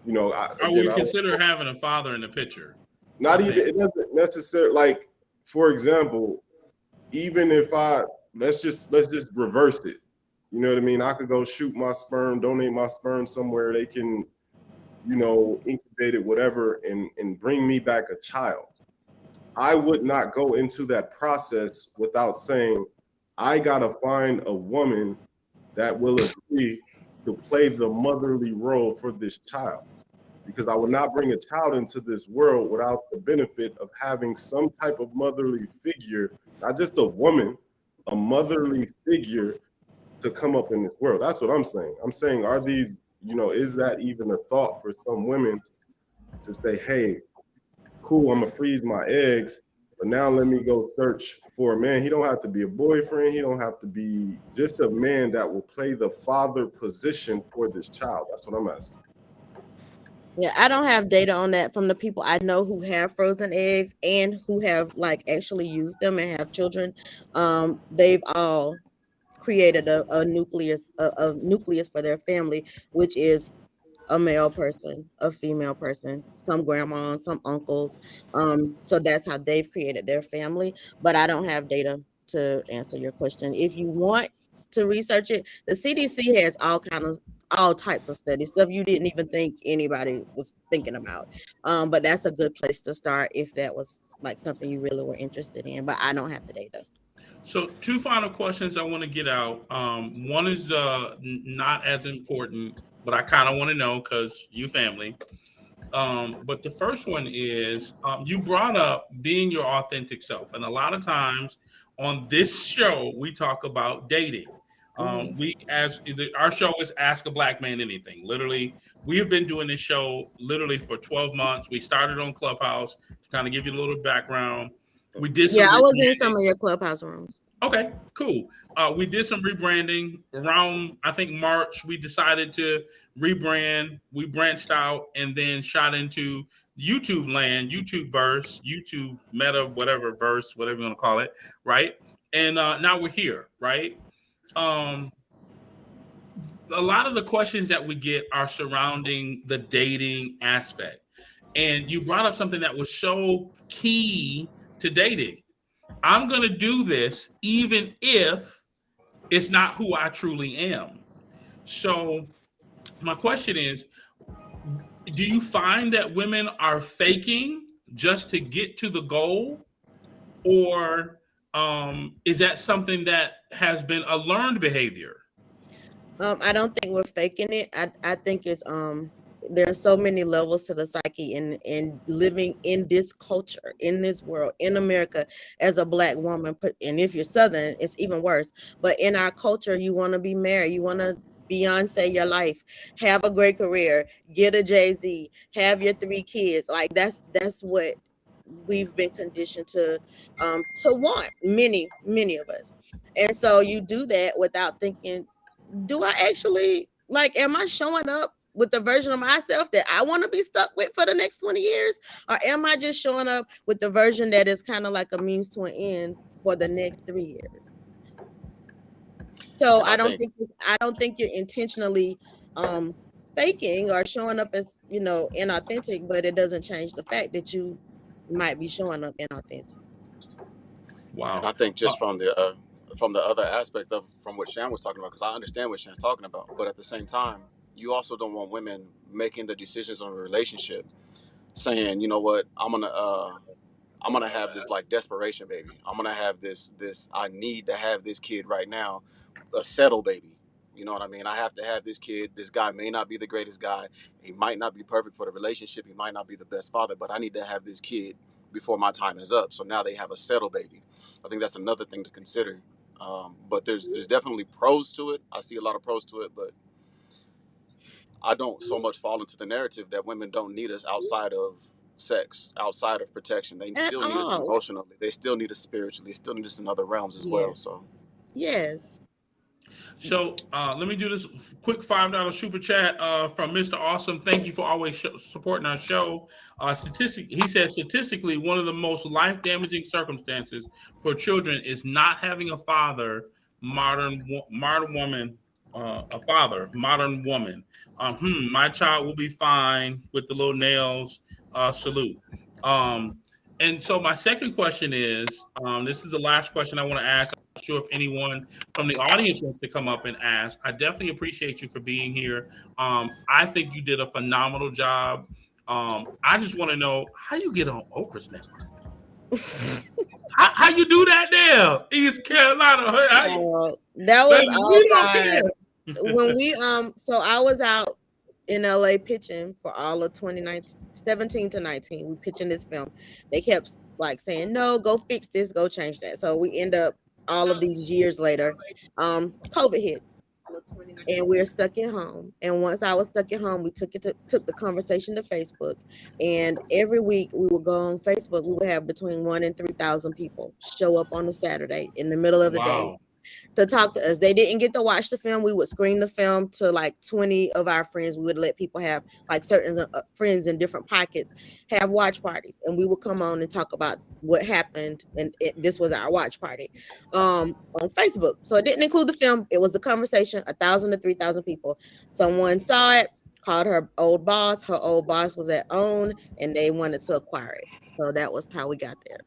You know, I would consider having a father in the picture. Not even, it doesn't necessarily, like, for example, even if let's just reverse it. You know what I mean? I could go shoot my sperm, donate my sperm somewhere. They can, you know, incubate it, whatever, and bring me back a child. I would not go into that process without saying, I gotta find a woman that will agree to play the motherly role for this child. Because I would not bring a child into this world without the benefit of having some type of motherly figure, not just a woman, a motherly figure to come up in this world. That's what I'm saying. I'm saying, are these, you know, is that even a thought for some women to say, hey, cool, I'm gonna freeze my eggs, but now let me go search for a man. He don't have to be a boyfriend. He don't have to be just a man that will play the father position for this child. That's what I'm asking. Yeah, I don't have data on that from the people I know who have frozen eggs and who have like actually used them and have children. They've all created a nucleus for their family, which is a male person, a female person, some grandma, some uncles. So that's how they've created their family. But I don't have data to answer your question. If you want to research it, the CDC has all types of studies, stuff you didn't even think anybody was thinking about. But that's a good place to start if that was like something you really were interested in. But I don't have the data. So, two final questions I want to get out. One is not as important, but I kind of want to know because you family. But the first one is you brought up being your authentic self, and a lot of times on this show we talk about dating. Our show is Ask a Black Man Anything. Literally, we have been doing this show literally for 12 months. We started on Clubhouse to kind of give you a little background. We did some I was in some of your Clubhouse rooms. Okay, cool. We did some rebranding around, I think, March. We decided to rebrand. We branched out and then shot into YouTube land, YouTube verse, YouTube meta, whatever verse, whatever you want to call it, right? And now we're here, right? A lot of the questions that we get are surrounding the dating aspect. And you brought up something that was so key to dating. I'm going to do this even if it's not who I truly am. So my question is, do you find that women are faking just to get to the goal? Or is that something that has been a learned behavior? I don't think we're faking it. I think it's there are so many levels to the psyche and living in this culture, in this world, in America as a Black woman. And if you're Southern, it's even worse. But in our culture, you want to be married, you want to Beyonce your life, have a great career, get a Jay-Z, have your 3 kids. Like that's what we've been conditioned to want, many of us. And so you do that without thinking, do I actually, like, am I showing up with the version of myself that I want to be stuck with for the next 20 years? Or am I just showing up with the version that is kind of like a means to an end for the next 3 years? So I don't think you're intentionally faking or showing up as, inauthentic, but it doesn't change the fact that you might be showing up inauthentic. Wow. And I think just from the other aspect of from what Shan was talking about, because I understand what Shan's talking about, but at the same time, you also don't want women making the decisions on a relationship, saying, you know what, I'm gonna have this like desperation baby. I'm gonna have this I need to have this kid right now, a settle baby. You know what I mean? I have to have this kid. This guy may not be the greatest guy. He might not be perfect for the relationship. He might not be the best father, but I need to have this kid before my time is up. So now they have a settle baby. I think that's another thing to consider. But there's definitely pros to it. I see a lot of pros to it, but I don't so much fall into the narrative that women don't need us outside of sex, outside of protection. They still need us emotionally. They still need us spiritually. They still need us in other realms as well. So yes. So let me do this quick $5 super chat from Mr. Awesome. Thank you for always supporting our show. He says statistically, one of the most life-damaging circumstances for children is not having a father. Modern woman a father, modern woman. My child will be fine with the little nails. Salute. And so my second question is, this is the last question I want to ask. I'm not sure if anyone from the audience wants to come up and ask. I definitely appreciate you for being here. I think you did a phenomenal job. I just want to know how you get on Oprah's network. How you do that there, East Carolina? That was all time. When we so I was out in LA pitching for all of 2019, 17 to 19. We pitching this film. They kept like saying, no, go fix this, go change that. So we end up all of these years later, COVID hits. And we're stuck at home. And once I was stuck at home, we took the conversation to Facebook. And every week we would go on Facebook. We would have between 1,000 and 3,000 people show up on a Saturday in the middle of the day to talk to us. They didn't get to watch the film. We would screen the film to like 20 of our friends. We would let people have like certain friends in different pockets have watch parties, and we would come on and talk about what happened. And this was our watch party on Facebook. So it didn't include the film. It was a conversation, 1,000 to 3,000 people. Someone saw it, called her old boss. Her old boss was at OWN, and they wanted to acquire it. So that was how we got there.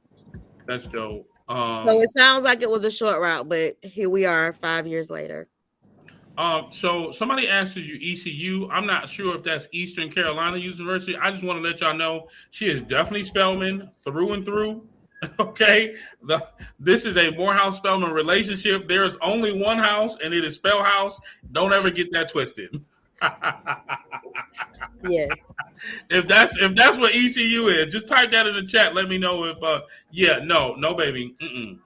That's dope. So it sounds like it was a short route, but here we are 5 years later. So somebody asked you ECU. I'm not sure if that's Eastern Carolina University. I just want to let y'all know she is definitely Spelman through and through. Okay, this is a Morehouse Spelman relationship. There is only one house, and it is Spell House. Don't ever get that twisted. Yes. If that's what ECU is, just type that in the chat. Let me know if no baby. Mm-mm.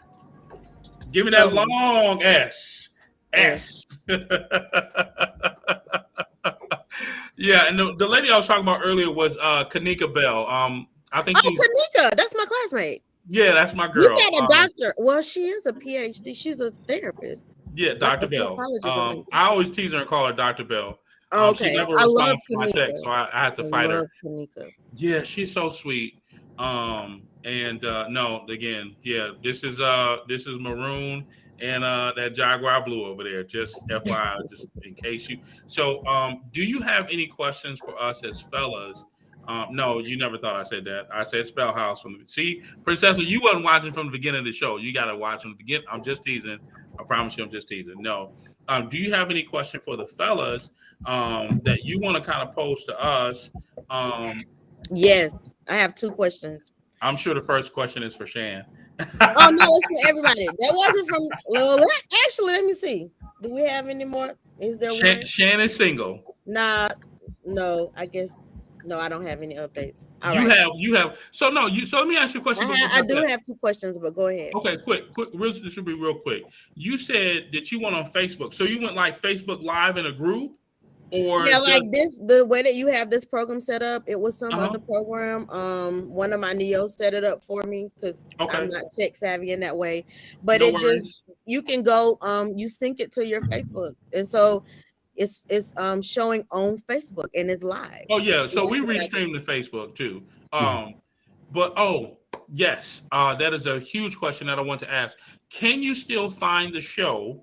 Give me that long S. Yeah, and the lady I was talking about earlier was Kanika Bell. I think Kanika, that's my classmate. Yeah, that's my girl. You said a doctor. Well, she is a PhD. She's a therapist. Yeah, Dr. Bell. I always tease her and call her Dr. Bell. Okay, she never I love responds to my text, so I had to fight her. Kanika. Yeah, she's so sweet. No, again, yeah, this is maroon and that Jaguar blue over there. Just FYI, just in case you. So, do you have any questions for us as fellas? No, you never thought I said that. I said Spell House from the. See, Princessa, you wasn't watching from the beginning of the show. You got to watch from the beginning. I'm just teasing. I promise you, I'm just teasing. No. Do you have any question for the fellas that you want to kind of pose to us? Yes, I have 2 questions. I'm sure the first question is for Shan. Oh no, it's for everybody. That wasn't from. Well, actually, let me see. Do we have any more? Is there one? Shan is single. Nah, no. I guess no. I don't have any updates. You have. So no, you. So let me ask you a question. I do have 2 questions, but go ahead. Okay, quick. This should be real quick. You said that you went on Facebook. So you went like Facebook Live in a group. Or like this, the way that you have this program set up, it was some other program. One of my neos set it up for me because I'm not tech savvy in that way. But you can go, you sync it to your Facebook, and so it's showing on Facebook and it's live. Oh yeah, so we restream to Facebook too. But yes, that is a huge question that I want to ask. Can you still find the show?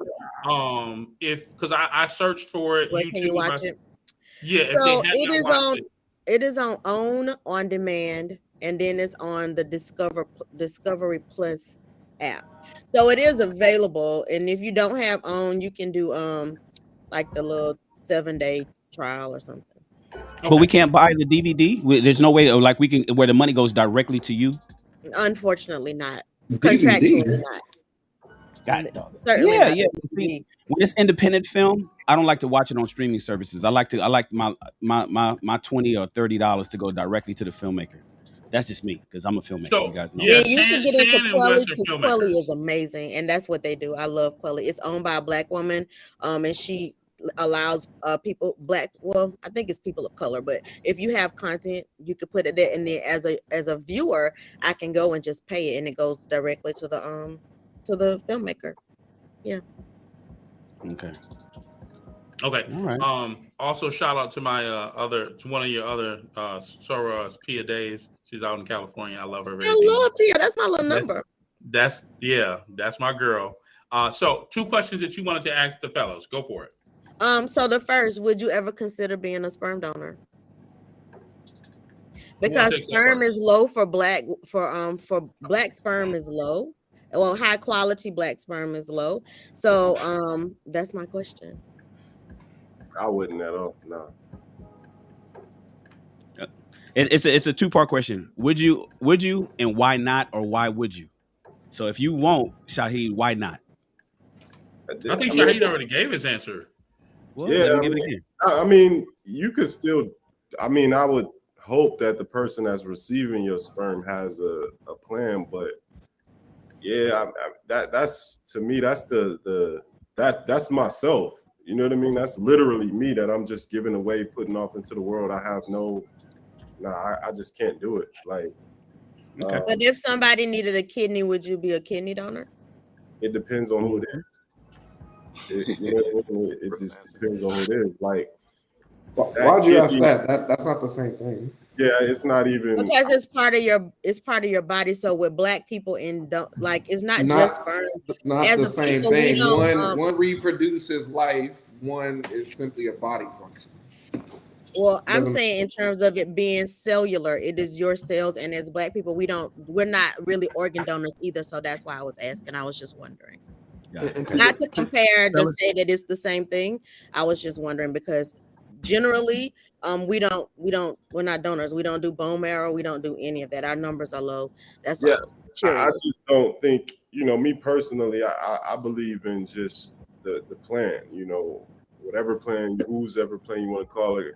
Because I searched for it. Can you watch it? Yeah. So it is on OWN on demand, and then it's on the Discovery Plus app. So it is available, and if you don't have OWN, you can do like the little 7-day trial or something. Okay. But we can't buy the DVD. There's no way, like we can, where the money goes directly to you. Unfortunately, not contractually not. Got it. Certainly yeah. See, when it's independent film, I don't like to watch it on streaming services. I like my $20 or $30 to go directly to the filmmaker. That's just me because I'm a filmmaker. So, you guys know. Yeah, you should get into Quelly because Quelly is amazing, and that's what they do. I love Quelly. It's owned by a Black woman, and she allows people Black. Well, I think it's people of color, but if you have content, you could put it there, and then as a viewer, I can go and just pay it, and it goes directly to the filmmaker. Yeah. Okay. All right. Also, shout out to my one of your other Sora Pia Days. She's out in California. I love her. I love Pia. That's my little number. That's my girl. So 2 questions that you wanted to ask the fellows. Go for it. So the first, would you ever consider being a sperm donor? Because sperm is low for black sperm is low. Well, high quality black sperm is low. So that's my question. I wouldn't at all. No. It's a 2-part question. Would you, and why not, or why would you? So if you won't, Shaheed, why not? I think Shaheed already gave his answer. Well, let him give it again. I mean, you could still. I mean, I would hope that the person that's receiving your sperm has a plan, but yeah, that's to me, that's that's myself. You know what I mean? That's literally me that I'm just giving away, putting off into the world. I have I just can't do it. Like, but if somebody needed a kidney, would you be a kidney donor? It depends on who it is. It just depends on who it is. Like, why'd you ask that? That's not the same thing. Yeah, it's not even because it's part of your body. So with black people it's not just sperm. Not the same thing. One reproduces life. One is simply a body function. Well, I'm saying in terms of it being cellular, it is your cells, and as black people, we're not really organ donors either. So that's why I was asking. I was just wondering. Not to compare to say that it's the same thing. I was just wondering because generally, we're not donors. We don't do bone marrow. We don't do any of that. Our numbers are low. That's all. I just don't think, me personally, I believe in just the plan, whatever plan, whoever plan you want to call it,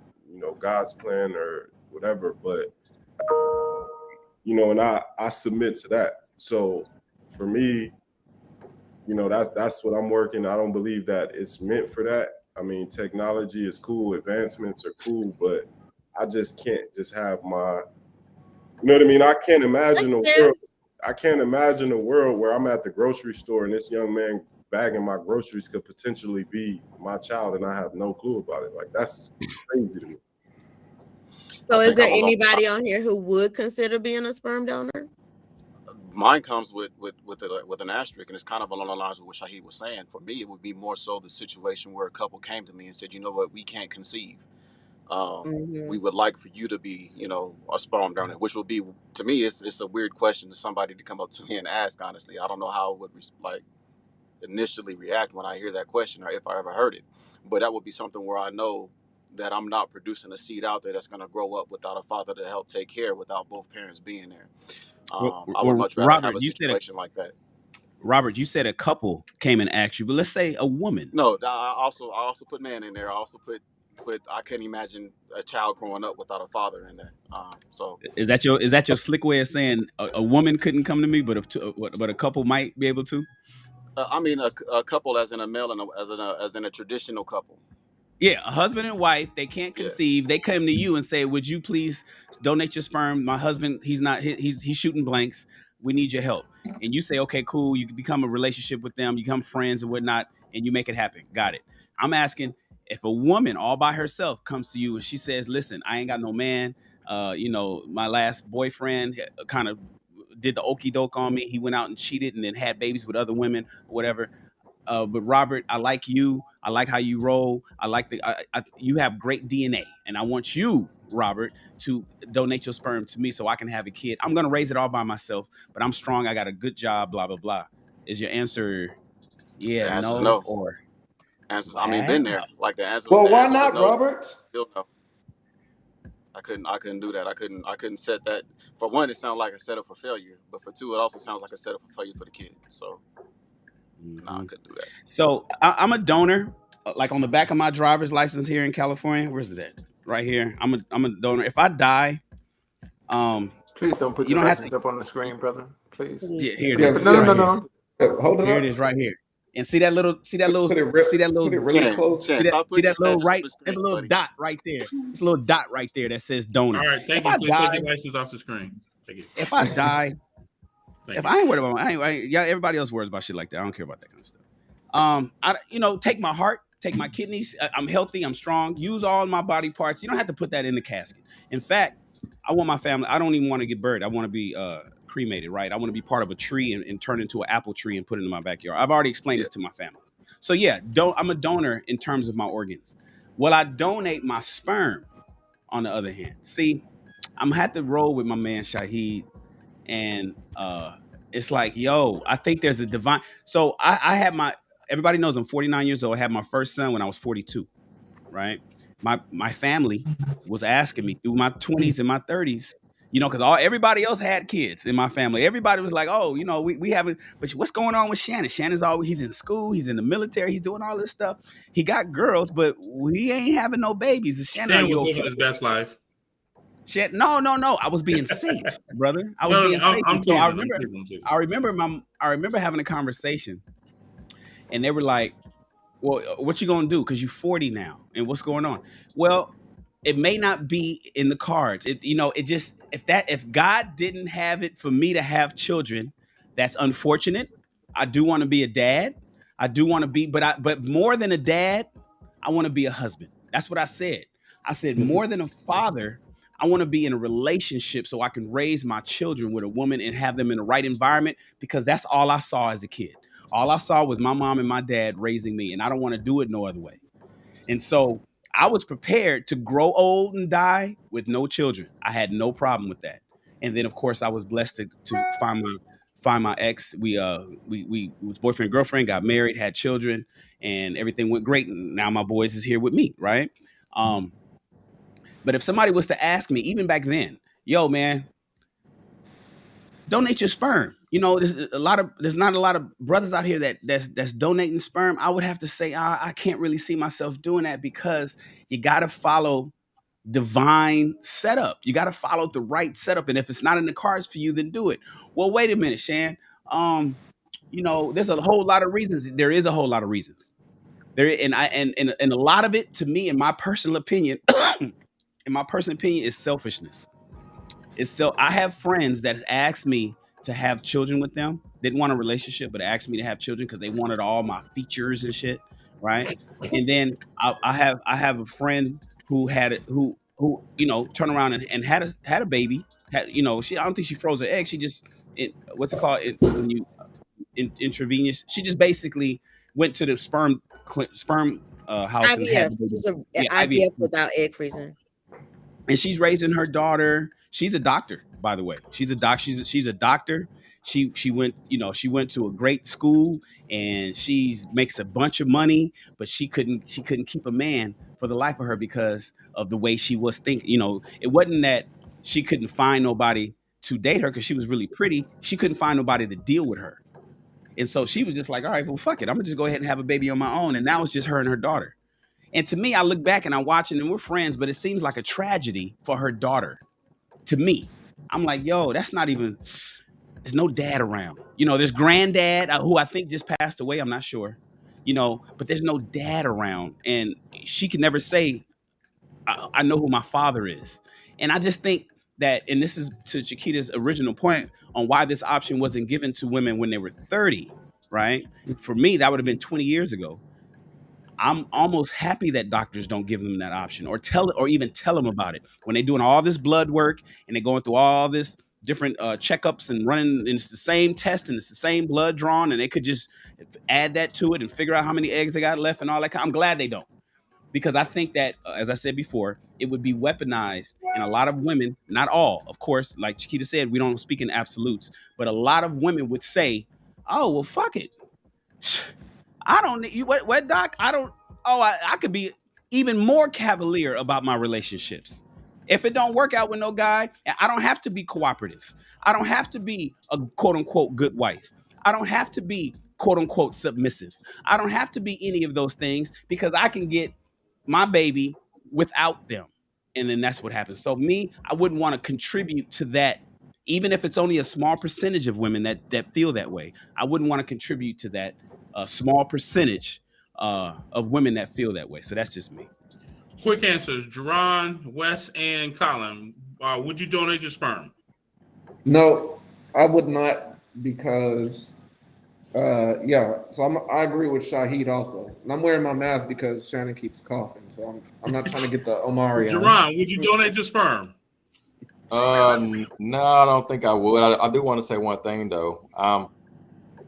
God's plan or whatever. But, and I submit to that. So for me, that's what I'm working. I don't believe that it's meant for that. I mean, technology is cool, advancements are cool, but I just can't just have my, you know what I mean? I can't imagine a world where I'm at the grocery store and this young man bagging my groceries could potentially be my child and I have no clue about it. Like, that's crazy to me. So is there anybody on here who would consider being a sperm donor? Mine comes with an asterisk, and it's kind of along the lines of what Shaheed was saying. For me, it would be more so the situation where a couple came to me and said, "You know what, we can't conceive. We would like for you to be, a sperm donor," which would be, to me, it's a weird question to somebody to come up to me and ask. Honestly, I don't know how I would initially react when I hear that question, or if I ever heard it. But that would be something where I know that I'm not producing a seed out there that's going to grow up without a father to help take care, without both parents being there. I would much rather have a situation like that. Robert, you said a couple came and asked you, but let's say a woman. No, I also put man in there. I also put I can't imagine a child growing up without a father in there. So is that your slick way of saying a woman couldn't come to me, but a couple might be able to? I mean a couple as in a male and as in a traditional couple. Yeah, a husband and wife, they can't conceive. They come to you and say, "Would you please donate your sperm? My husband, he's shooting blanks. We need your help." And you say, "Okay, cool." You can become a relationship with them, you become friends and whatnot, and you make it happen. Got it. I'm asking if a woman all by herself comes to you and she says, "Listen, I ain't got no man. My last boyfriend kind of did the okey doke on me. He went out and cheated and then had babies with other women, or whatever. But Robert, I like you. I like how you roll. I like you have great DNA, and I want you, Robert, to donate your sperm to me so I can have a kid. I'm gonna raise it all by myself, but I'm strong. I got a good job. Blah blah blah. Is your answer no, or? Answers, I mean, been there. Like the answer. Well, why not, no. Robert? Still no. I couldn't do that. I couldn't set that. For one, it sounds like a setup for failure, but for two, it also sounds like a setup for failure for the kid. So. No, I couldn't do that. So I'm a donor. Like on the back of my driver's license here in California, where's it at? Right here. I'm a donor. If I die, please don't put your license up on the screen, brother. Please. Yeah, here it is. No. Hold it here up. it is right here. And see that little put it really close. See that little right? There's a little dot right there. It's a little dot right there that says donor. All right, thank you. Please take your license off the screen. Thank you. If I die. If I ain't worried about everybody else worries about shit like that. I don't care about that kind of stuff. Take my heart, take my kidneys. I'm healthy, I'm strong. Use all my body parts. You don't have to put that in the casket. In fact, I want my family. I don't even want to get buried. I want to be cremated, right? I want to be part of a tree and turn into an apple tree and put it in my backyard. I've already explained this to my family. So yeah, I'm a donor in terms of my organs. Will I donate my sperm? On the other hand, see, I'm gonna have to roll with my man Shahid, and it's like, yo, I think there's a divine. So I had my. Everybody knows I'm 49 years old. I had my first son when I was 42. Right. My family was asking me through my 20s and my 30s. Because everybody else had kids in my family. Everybody was like, "Oh, we haven't." But what's going on with Shannon? Shannon's always he's in school, he's in the military, he's doing all this stuff. He got girls, but we ain't having no babies. Shannon, are Stan you was okay? living his best life. Shit, no. I was being safe, brother. I was No, being safe. I'm So teasing. I'm teasing. I remember having a conversation, and they were like, "Well, what you gonna do? Because you're 40 now, and what's going on?" Well, it may not be in the cards. It just if God didn't have it for me to have children, that's unfortunate. I do want to be a dad. I do want to be, but more than a dad, I want to be a husband. That's what I said. I said more than a father, I want to be in a relationship so I can raise my children with a woman and have them in the right environment, because that's all I saw as a kid. All I saw was my mom and my dad raising me, and I don't want to do it no other way. And so I was prepared to grow old and die with no children. I had no problem with that. And then of course I was blessed to find my ex. We was boyfriend and girlfriend, got married, had children, and everything went great. And now my boys is here with me, right? But if somebody was to ask me, even back then, yo, man, donate your sperm. There's not a lot of brothers out here that's donating sperm. I would have to say I can't really see myself doing that, because you got to follow divine setup. You got to follow the right setup, and if it's not in the cards for you, then do it. Well, wait a minute, Shan. There's a whole lot of reasons. There is a whole lot of reasons. And a lot of it, to me, in my personal opinion, is selfishness. I have friends that asked me to have children with them. Didn't want a relationship, but asked me to have children because they wanted all my features and shit, right? And then I have a friend who had it who turned around and had a baby. I don't think she froze her egg. She just what's it called when you intravenous. She just basically went to the sperm house and had IVF. the baby. Just a Yeah, IVF IVF. without egg freezing. And she's raising her daughter. She's a doctor, by the way. She's a doctor. She went to a great school, and she makes a bunch of money, but she couldn't keep a man for the life of her because of the way she was thinking. It wasn't that she couldn't find nobody to date her because she was really pretty. She couldn't find nobody to deal with her. And so she was just like, all right, well, fuck it. I'm gonna just go ahead and have a baby on my own. And now it's just her and her daughter. And to me, I look back and I'm watching, and we're friends, but it seems like a tragedy for her daughter. To me, I'm like, yo, that's not even. There's no dad around. There's granddad who I think just passed away. I'm not sure. But there's no dad around, and she can never say, I know who my father is. And I just think that, and this is to Chiquita's original point on why this option wasn't given to women when they were 30, right? For me, that would have been 20 years ago. I'm almost happy that doctors don't give them that option, or even tell them about it when they're doing all this blood work and they're going through all this different checkups and running, and it's the same test and it's the same blood drawn, and they could just add that to it and figure out how many eggs they got left and all that. I'm glad they don't, because I think that, as I said before, it would be weaponized, and a lot of women, not all, of course, like Chiquita said, we don't speak in absolutes, but a lot of women would say, "Oh, well, fuck it. I don't need you. What, doc? I don't. Oh, I could be even more cavalier about my relationships. If it don't work out with no guy, I don't have to be cooperative. I don't have to be a quote unquote good wife. I don't have to be quote unquote submissive. I don't have to be any of those things, because I can get my baby without them." And then that's what happens. So me, I wouldn't want to contribute to that, even if it's only a small percentage of women that feel that way. I wouldn't want to contribute to that small percentage of women that feel that way. So that's just me. Quick answers: Jerron, Wes, and Colin. Would you donate your sperm? No, I would not, because so I agree with Shahid also. And I'm wearing my mask because Shannon keeps coughing, so I'm not trying to get the Omari on. Jerron, would you donate your sperm? No, I don't think I would. I do want to say one thing though.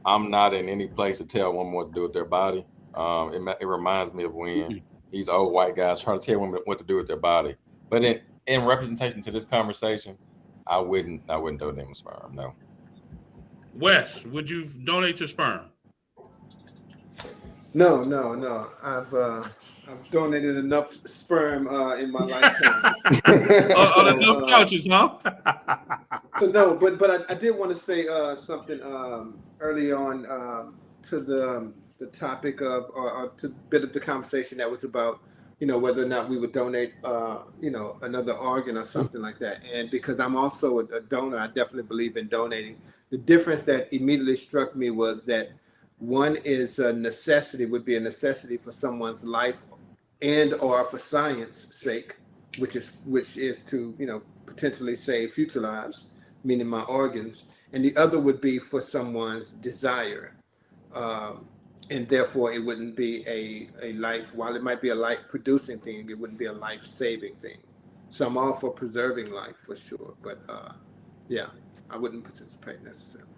I'm not in any place to tell one what to do with their body. It reminds me of when these old white guys try to tell women what to do with their body. But in representation to this conversation, I wouldn't donate my sperm. No. Wes, would you donate your sperm? No. I've donated enough sperm in my lifetime. On enough couches, huh? So no, but I did want to say something early on to the topic of or to a bit of the conversation that was about whether or not we would donate another organ or something like that. And because I'm also a donor, I definitely believe in donating. The difference that immediately struck me was that one is a necessity, would be a necessity for someone's life and or for science sake, which is to potentially save future lives, meaning my organs, and the other would be for someone's desire, and therefore it wouldn't be a life. While it might be a life producing thing, it wouldn't be a life saving thing. So I'm all for preserving life for sure, but yeah, I wouldn't participate necessarily.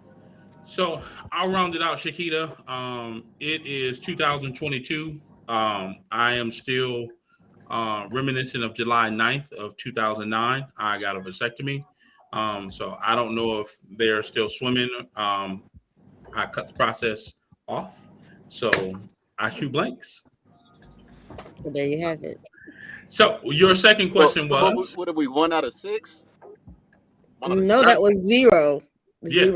So I'll round it out, Shakita. It is 2022. I am still reminiscent of July 9th of 2009. I got a vasectomy. So I don't know if they're still swimming. I cut the process off. So I shoot blanks. Well, there you have it. So your second question was? What are we, 1 out of 6? No, that was 0. Yeah,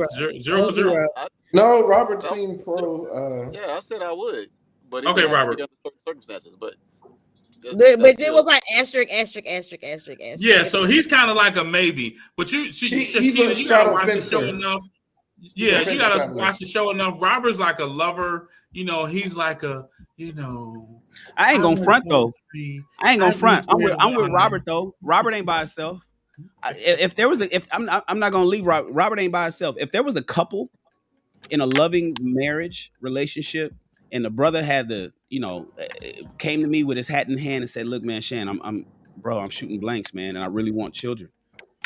0 for 0. No, Robert seemed pro. Yeah, I said I would, but okay, Robert. Under certain circumstances, but it was like asterisk. Yeah, so he's kind of like a maybe, but he's a straddle fencer enough. Yeah, you gotta watch the show enough. Robert's like a lover. He's like a I ain't gonna front though. I ain't gonna front. I'm with Robert though. Robert ain't by himself. I'm not gonna leave Robert. Robert ain't by himself. If there was a couple in a loving marriage relationship, and the brother had came to me with his hat in hand and said, "Look, man, Shan, I'm shooting blanks, man, and I really want children,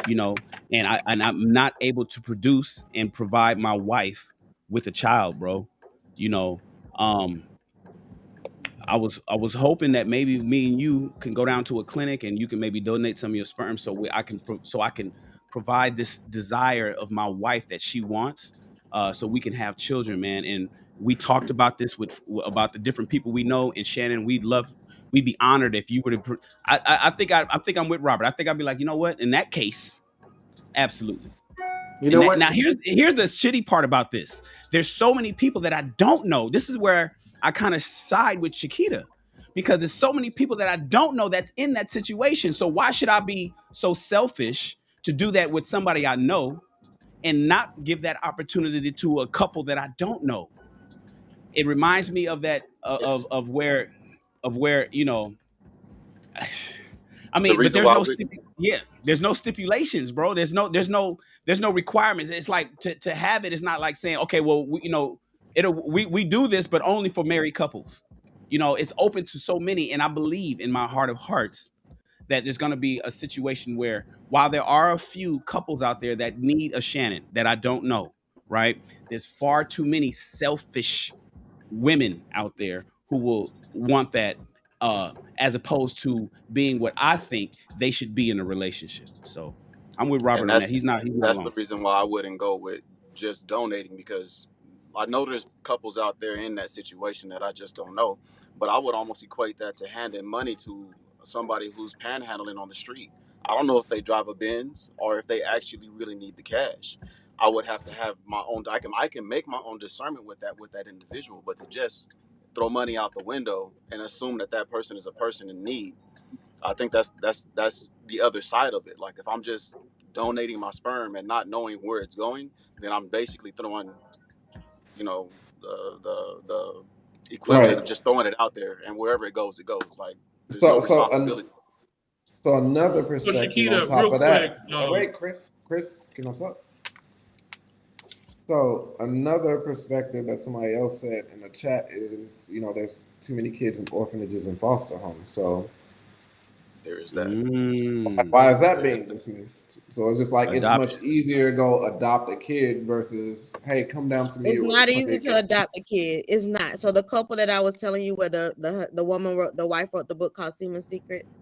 and I'm not able to produce and provide my wife with a child, bro, I was hoping that maybe me and you can go down to a clinic and you can maybe donate some of your sperm so I can provide this desire of my wife that she wants, so we can have children, man." And we talked about this about the different people we know. And Shannon, we'd be honored if you were to. I think I'm with Robert. I think I'd be like, you know what? In that case, absolutely. What? Now here's the shitty part about this. There's so many people that I don't know. This is where I kind of side with Shakita, because there's so many people that I don't know that's in that situation. So why should I be so selfish to do that with somebody I know and not give that opportunity to a couple that I don't know? It reminds me of that of where I mean, but there's no stipulations, bro. There's no requirements. It's like to have it is not like saying, okay, well, we do this, but only for married couples. It's open to so many. And I believe in my heart of hearts that there's going to be a situation where, while there are a few couples out there that need a Shannon that I don't know, right? There's far too many selfish women out there who will want that, as opposed to being what I think they should be in a relationship. So I'm with Robert on that. He's not that's alone. The reason why I wouldn't go with just donating, because I know there's couples out there in that situation that I just don't know. But I would almost equate that to handing money to somebody who's panhandling on the street. I don't know if they drive a Benz or if they actually really need the cash. I would have to have my own. I can make my own discernment with that individual. But to just throw money out the window and assume that person is a person in need, I think that's the other side of it. Like, if I'm just donating my sperm and not knowing where it's going, then I'm basically throwing, the equivalent of just throwing it out there, and wherever it goes, it goes. Like, there's no responsibility. So another perspective Shakita, on top of that. Quick, wait, Chris, can I talk? So another perspective that somebody else said in the chat is, there's too many kids in orphanages and foster homes. So There is that. Why is that being dismissed? So it's just like it's much Adoption. easier to go adopt a kid versus, hey, come down to me. It's not easy to adopt a kid. It's not. So the couple that I was telling you, where the woman wrote, the wife wrote the book called Semen Secrets,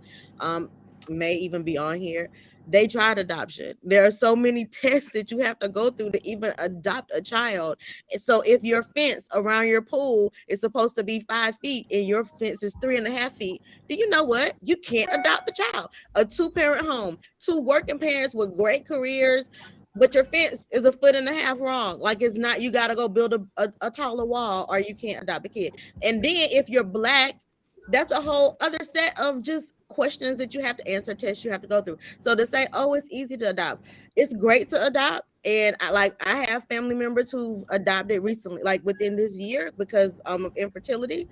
may even be on here. They tried adoption. There are so many tests that you have to go through to even adopt a child. And so if your fence around your pool is supposed to be 5 feet and your fence is 3.5 feet, do you know what? You can't adopt a child. A 2-parent home, 2 working parents with great careers, but your fence is 1.5 feet wrong. Like, it's not, you got to go build a taller wall or you can't adopt a kid. And then if you're Black, that's a whole other set of just questions that you have to answer, tests you have to go through. So to say, oh, it's easy to adopt, it's great to adopt. And I have family members who've adopted recently, like within this year, because of infertility.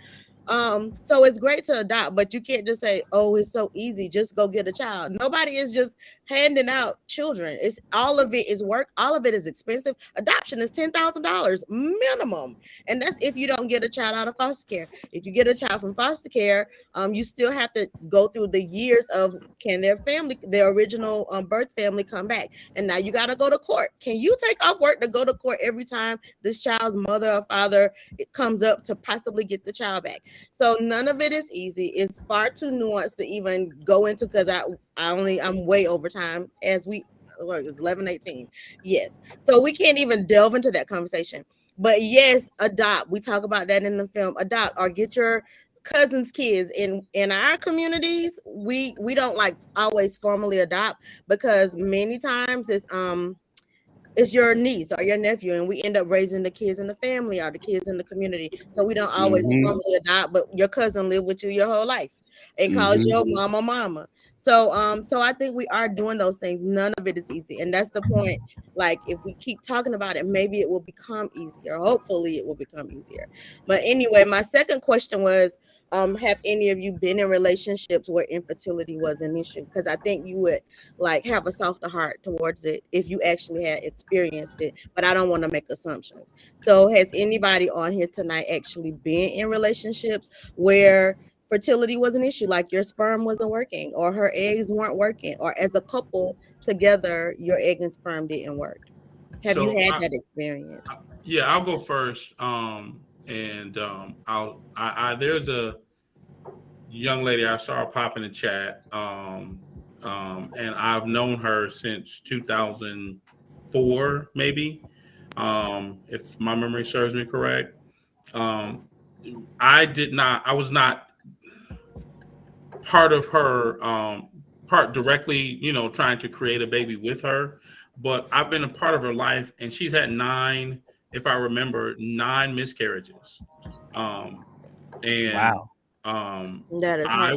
So it's great to adopt, but you can't just say, oh, it's so easy, just go get a child. Nobody is just handing out children. It's all of it is work, all of it is expensive. Adoption is $10,000 minimum, and that's if you don't get a child out of foster care. If you get a child from foster care, you still have to go through the years of, can their original birth family come back? And now you got to go to court. Can you take off work to go to court every time this child's mother or father it comes up to possibly get the child back? So none of it is easy. It's far too nuanced to even go into, because I'm way over time, as it's 11:18. Yes. So we can't even delve into that conversation. But yes, adopt. We talk about that in the film. Adopt or get your cousins' kids. In our communities, we don't like always formally adopt, because many times it's your niece or your nephew, and we end up raising the kids in the family or the kids in the community. So we don't always formally adopt, but your cousin lived with you your whole life and calls your mama. So I think we are doing those things. None of it is easy, and that's the point. Like, if we keep talking about it, maybe it will become easier. Hopefully it will become easier. But anyway, my second question was, have any of you been in relationships where infertility was an issue? Because I think you would like have a softer heart towards it if you actually had experienced it, but I don't want to make assumptions. So has anybody on here tonight actually been in relationships where fertility was an issue, like your sperm wasn't working or her eggs weren't working, or as a couple together your egg and sperm didn't work? Have you had that experience? I'll go first. There's a young lady I saw her pop in the chat. And I've known her since 2004, maybe, if my memory serves me correct. I was not part of her, part directly, trying to create a baby with her, but I've been a part of her life, and she's had 9, if I remember, 9 miscarriages. Wow. That is I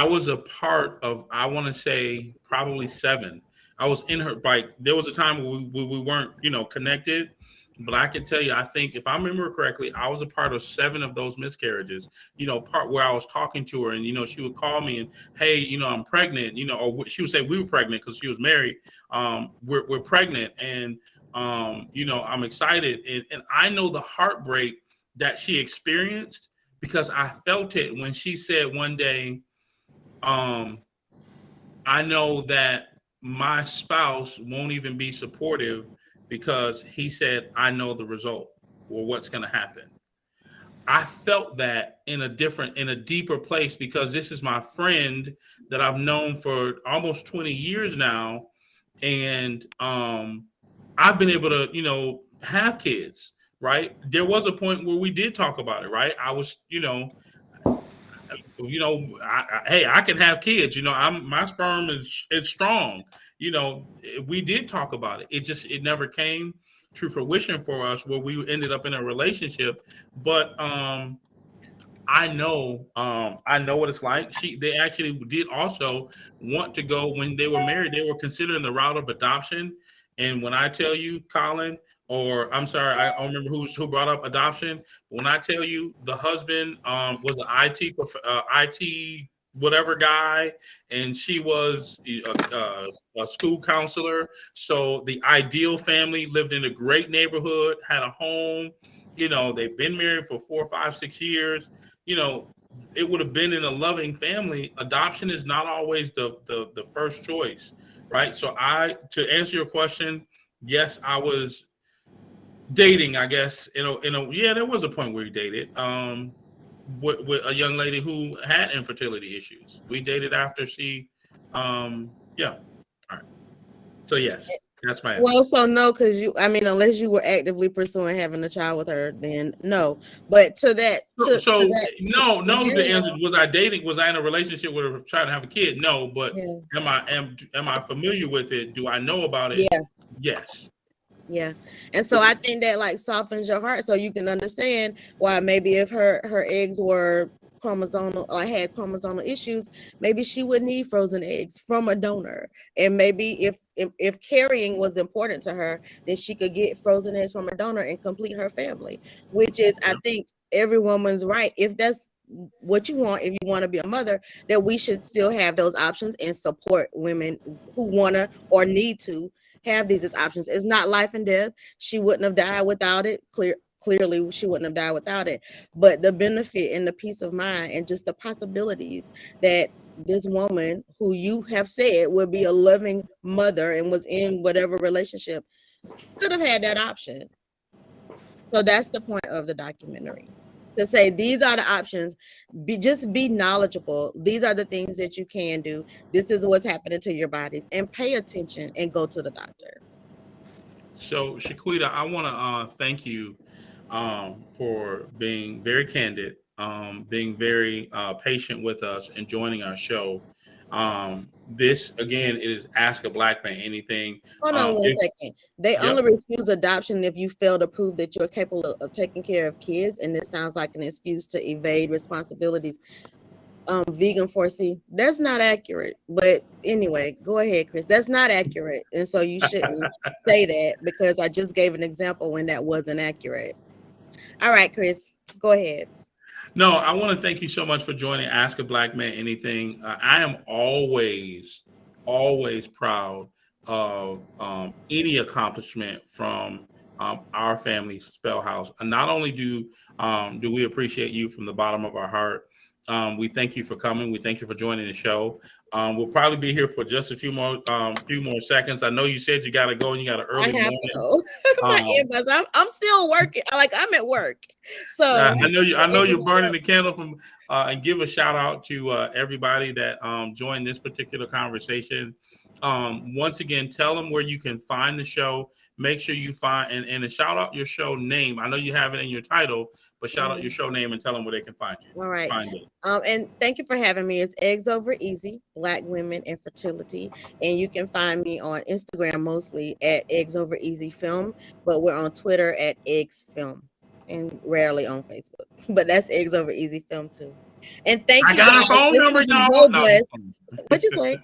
was a part of, I want to say, probably 7. I was in her, there was a time where we weren't, connected, but I can tell you, I think if I remember correctly, I was a part of 7 of those miscarriages, part where I was talking to her, and, she would call me and, hey, I'm pregnant, or she would say we were pregnant because she was married. We're pregnant, and, I'm excited. And I know the heartbreak that she experienced, because I felt it when she said one day, I know that my spouse won't even be supportive because he said, I know the result or what's going to happen. I felt that in a deeper place, because this is my friend that I've known for almost 20 years now. And I've been able to, have kids, right? There was a point where we did talk about it, right? I was, hey, I can have kids, my sperm is strong. We did talk about it. It never came to fruition for us where we ended up in a relationship. But I know what it's like. They actually did also want to go, when they were married, they were considering the route of adoption. And when I tell you, Colin, or I'm sorry, I don't remember who brought up adoption. When I tell you, the husband was an IT whatever guy, and she was a school counselor. So the ideal family, lived in a great neighborhood, had a home. They've been married for 4, 5, 6 years. it would have been in a loving family, adoption is not always the first choice, right? So to answer your question, yes, I was dating, I guess, yeah, there was a point where we dated with a young lady who had infertility issues. We dated after she yeah. All right. So yes, that's my answer. Well, so no, because unless you were actively pursuing having a child with her, then no. But to that, no. scenario, The answer was I dating? Was I in a relationship with her trying to have a kid? No, but yeah. am I familiar with it? Do I know about it? Yeah. Yes. Yeah. And so I think that like softens your heart so you can understand why maybe if her eggs were chromosomal or had chromosomal issues, maybe she would need frozen eggs from a donor. And maybe if carrying was important to her, then she could get frozen eggs from a donor and complete her family, which is, I think, every woman's right. If that's what you want, if you want to be a mother, that we should still have those options and support women who want to or need to have these as options. It's not life and death. She wouldn't have died without it. Clearly, she wouldn't have died without it. But the benefit and the peace of mind and just the possibilities that this woman, who you have said would be a loving mother and was in whatever relationship, could have had that option. So that's the point of the documentary. To say these are the options, just be knowledgeable. These are the things that you can do. This is what's happening to your bodies, and pay attention and go to the doctor. So Shaquita, I want to thank you for being very candid, being very patient with us, and joining our show. This again is Ask a Black Man Anything. Hold on one second. They only refuse adoption if you fail to prove that you're capable of taking care of kids, and this sounds like an excuse to evade responsibilities. Vegan 4C, that's not accurate. But anyway, go ahead, Chris. That's not accurate, and so you shouldn't say that because I just gave an example when that wasn't accurate. All right, Chris, go ahead. No, I want to thank you so much for joining Ask a Black Man Anything. I am always proud of any accomplishment from our family, Spellhouse. And not only do we appreciate you from the bottom of our heart, we thank you for coming. We thank you for joining the show. We'll probably be here for just a few more seconds. I know you said you got to go and you got an early morning. To go. My earbuds. I'm still working. I'm at work. So I know you're burning the candle from. And give a shout out to everybody that joined this particular conversation. Once again, tell them where you can find the show. Make sure you find and shout out your show name. I know you have it in your title, but shout out your show name and tell them where they can find you. All right. And thank you for having me. It's Eggs Over Easy, Black Women and Fertility. And you can find me on Instagram mostly at Eggs Over Easy Film, but we're on Twitter at Eggs Film and rarely on Facebook. But that's Eggs Over Easy Film too. And thank you. I got her phone number, y'all. What'd you say?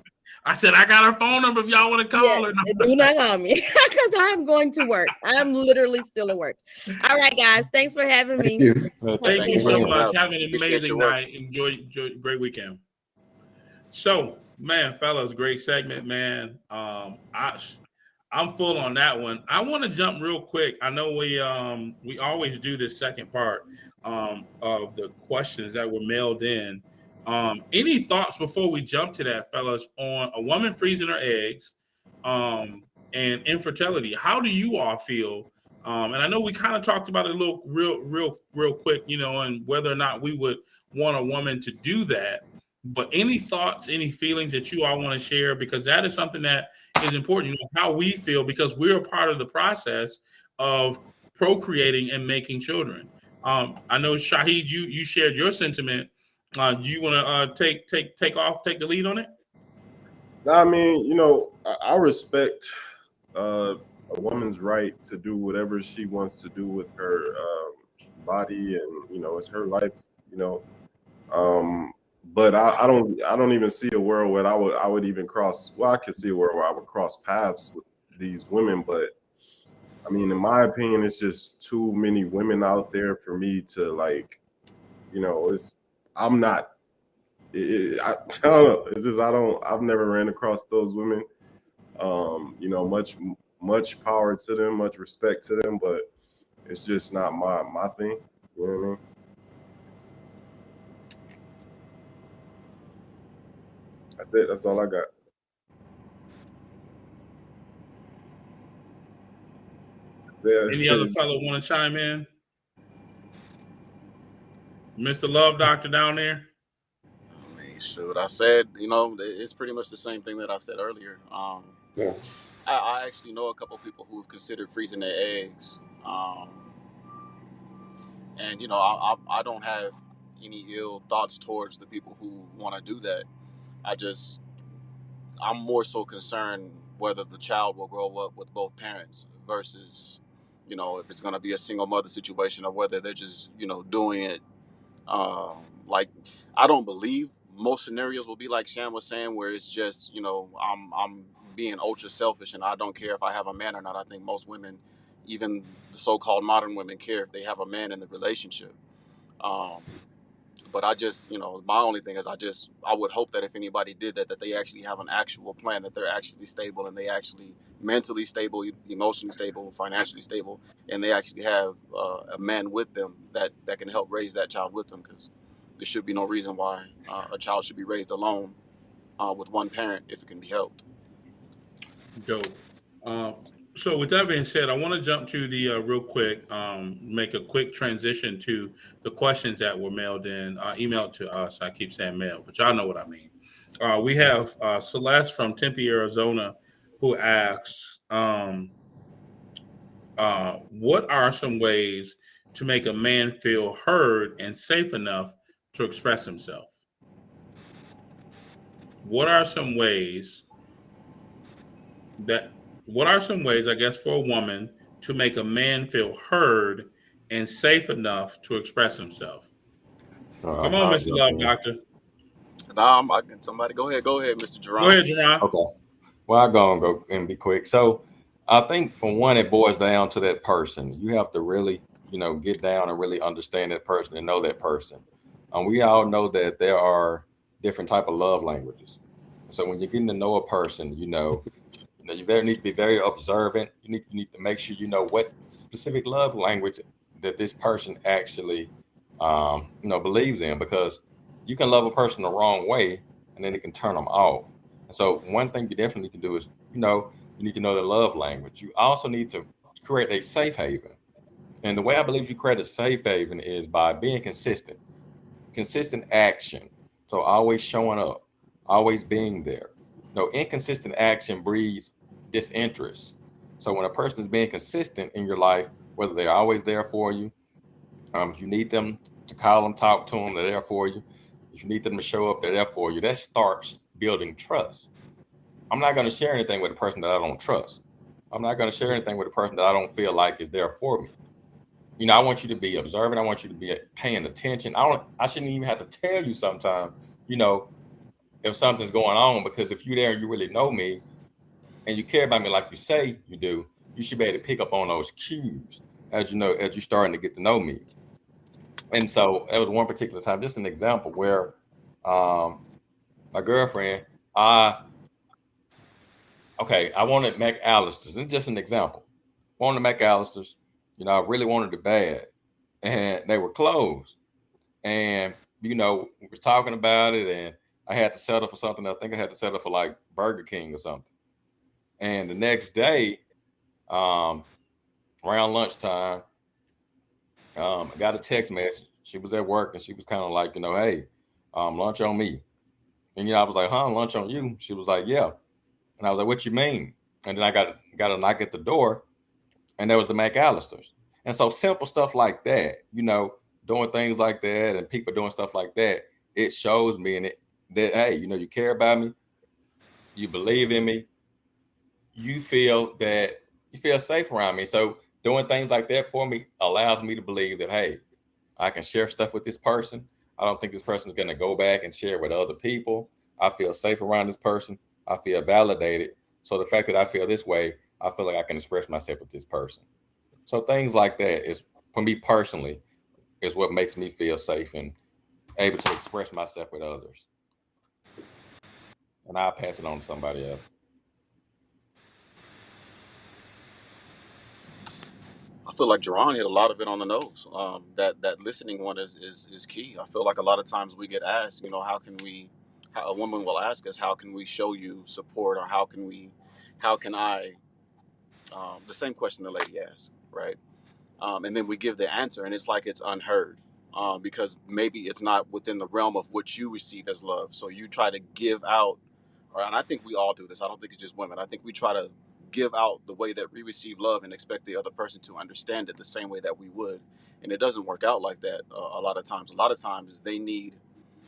I said I got her phone number if y'all want to call her. No. Do not call me because I'm going to work. I'm literally still at work. All right, guys. Thanks for having me. Thank you so much. Have an amazing night. Enjoy great weekend. So, man, fellas, great segment, man. I'm full on that one. I want to jump real quick. I know we always do this second part of the questions that were mailed in. Any thoughts before we jump to that, fellas, on a woman freezing her eggs and infertility? How do you all feel? And I know we kind of talked about it a little real quick, and whether or not we would want a woman to do that. But any thoughts, any feelings that you all want to share? Because that is something that is important, how we feel, because we're a part of the process of procreating and making children. I know, Shahid, you shared your sentiment. You want to take the lead on it? I mean, I respect a woman's right to do whatever she wants to do with her body, and it's her life. But I don't even see a world where I would even cross. Well, I could see a world where I would cross paths with these women, but I mean, in my opinion, it's just too many women out there for me to I'm not. I don't know. It's just I've never ran across those women. Much power to them, much respect to them, but it's just not my thing. You know what I mean? That's it. That's all I got. Any other fellow want to chime in? Mr. Love Doctor down there? I mean, shoot, I said, it's pretty much the same thing that I said earlier. Yeah. I actually know a couple people who've considered freezing their eggs. And, I don't have any ill thoughts towards the people who want to do that. I'm more so concerned whether the child will grow up with both parents versus, if it's going to be a single mother situation or whether they're just, doing it. Like, I don't believe most scenarios will be like Shan was saying, where it's just, I'm being ultra selfish and I don't care if I have a man or not. I think most women, even the so-called modern women, care if they have a man in the relationship. But I just, my only thing is I would hope that if anybody did that, that they actually have an actual plan, that they're actually stable and they actually mentally stable, emotionally stable, financially stable, and they actually have a man with them that can help raise that child with them, because there should be no reason why a child should be raised alone with one parent if it can be helped. Dope. So with that being said, I want to jump to the real quick, make a quick transition to the questions that were emailed to us. I keep saying mail, but y'all know what I mean. We have Celeste from Tempe, Arizona, who asks, what are some ways to make a man feel heard and safe enough to express himself? What are some ways, I guess, for a woman to make a man feel heard and safe enough to express himself? Come on, Mr. Love Doctor. Somebody go ahead, Mr. Jerron. Go ahead, Jerron. Okay. Well, I'm going to go and be quick. So I think for one, it boils down to that person. You have to really, get down and really understand that person and know that person. We all know that there are different type of love languages. So when you're getting to know a person, you need to be very observant. You need to make sure you know what specific love language that this person actually, believes in, because you can love a person the wrong way and then it can turn them off. And so one thing you definitely need to do is, you need to know the love language. You also need to create a safe haven. And the way I believe you create a safe haven is by being consistent action. So always showing up, always being there. Inconsistent action breeds disinterest. So when a person is being consistent in your life, whether they're always there for you, if you need them to call them, talk to them, they're there for you. If you need them to show up, they're there for you. That starts building trust. I'm not going to share anything with a person that I don't trust. I'm not going to share anything with a person that I don't feel like is there for me. I want you to be observant. I want you to be paying attention. I shouldn't even have to tell you sometimes, if something's going on, because if you're there and you really know me and you care about me like you say you do, you should be able to pick up on those cues as you're starting to get to know me. And so there was one particular time, just an example where my girlfriend, I wanted McAllister's, and just an example. Wanted McAllister's, I really wanted it bad, and they were closed. And we was talking about it, and I had to settle for something. I think I had to settle for like Burger King or something. And the next day, around lunchtime, I got a text message. She was at work, and she was kind of like, hey, lunch on me. And I was like, huh, lunch on you? She was like, yeah. And I was like, what you mean? And then I got a knock at the door, and there was the McAllisters. And so simple stuff like that, doing things like that, and people doing stuff like that, it shows me that, hey, you care about me, you believe in me, you feel safe around me. So doing things like that for me allows me to believe that, hey, I can share stuff with this person. I don't think this person is going to go back and share with other people. I feel safe around this person. I feel validated. So the fact that I feel this way, I feel like I can express myself with this person. So things like that is, for me personally, is what makes me feel safe and able to express myself with others. And I'll pass it on to somebody else. I feel like Jerron hit a lot of it on the nose. That listening one is key. I feel like a lot of times we get asked, how a woman will ask us, how can we show you support, or how can I, the same question the lady asked, right? And then we give the answer, and it's like it's unheard, because maybe it's not within the realm of what you receive as love. So you try to give out, and I think we all do this. I don't think it's just women. I think we try to give out the way that we receive love and expect the other person to understand it the same way that we would. And it doesn't work out like that a lot of times. A lot of times they need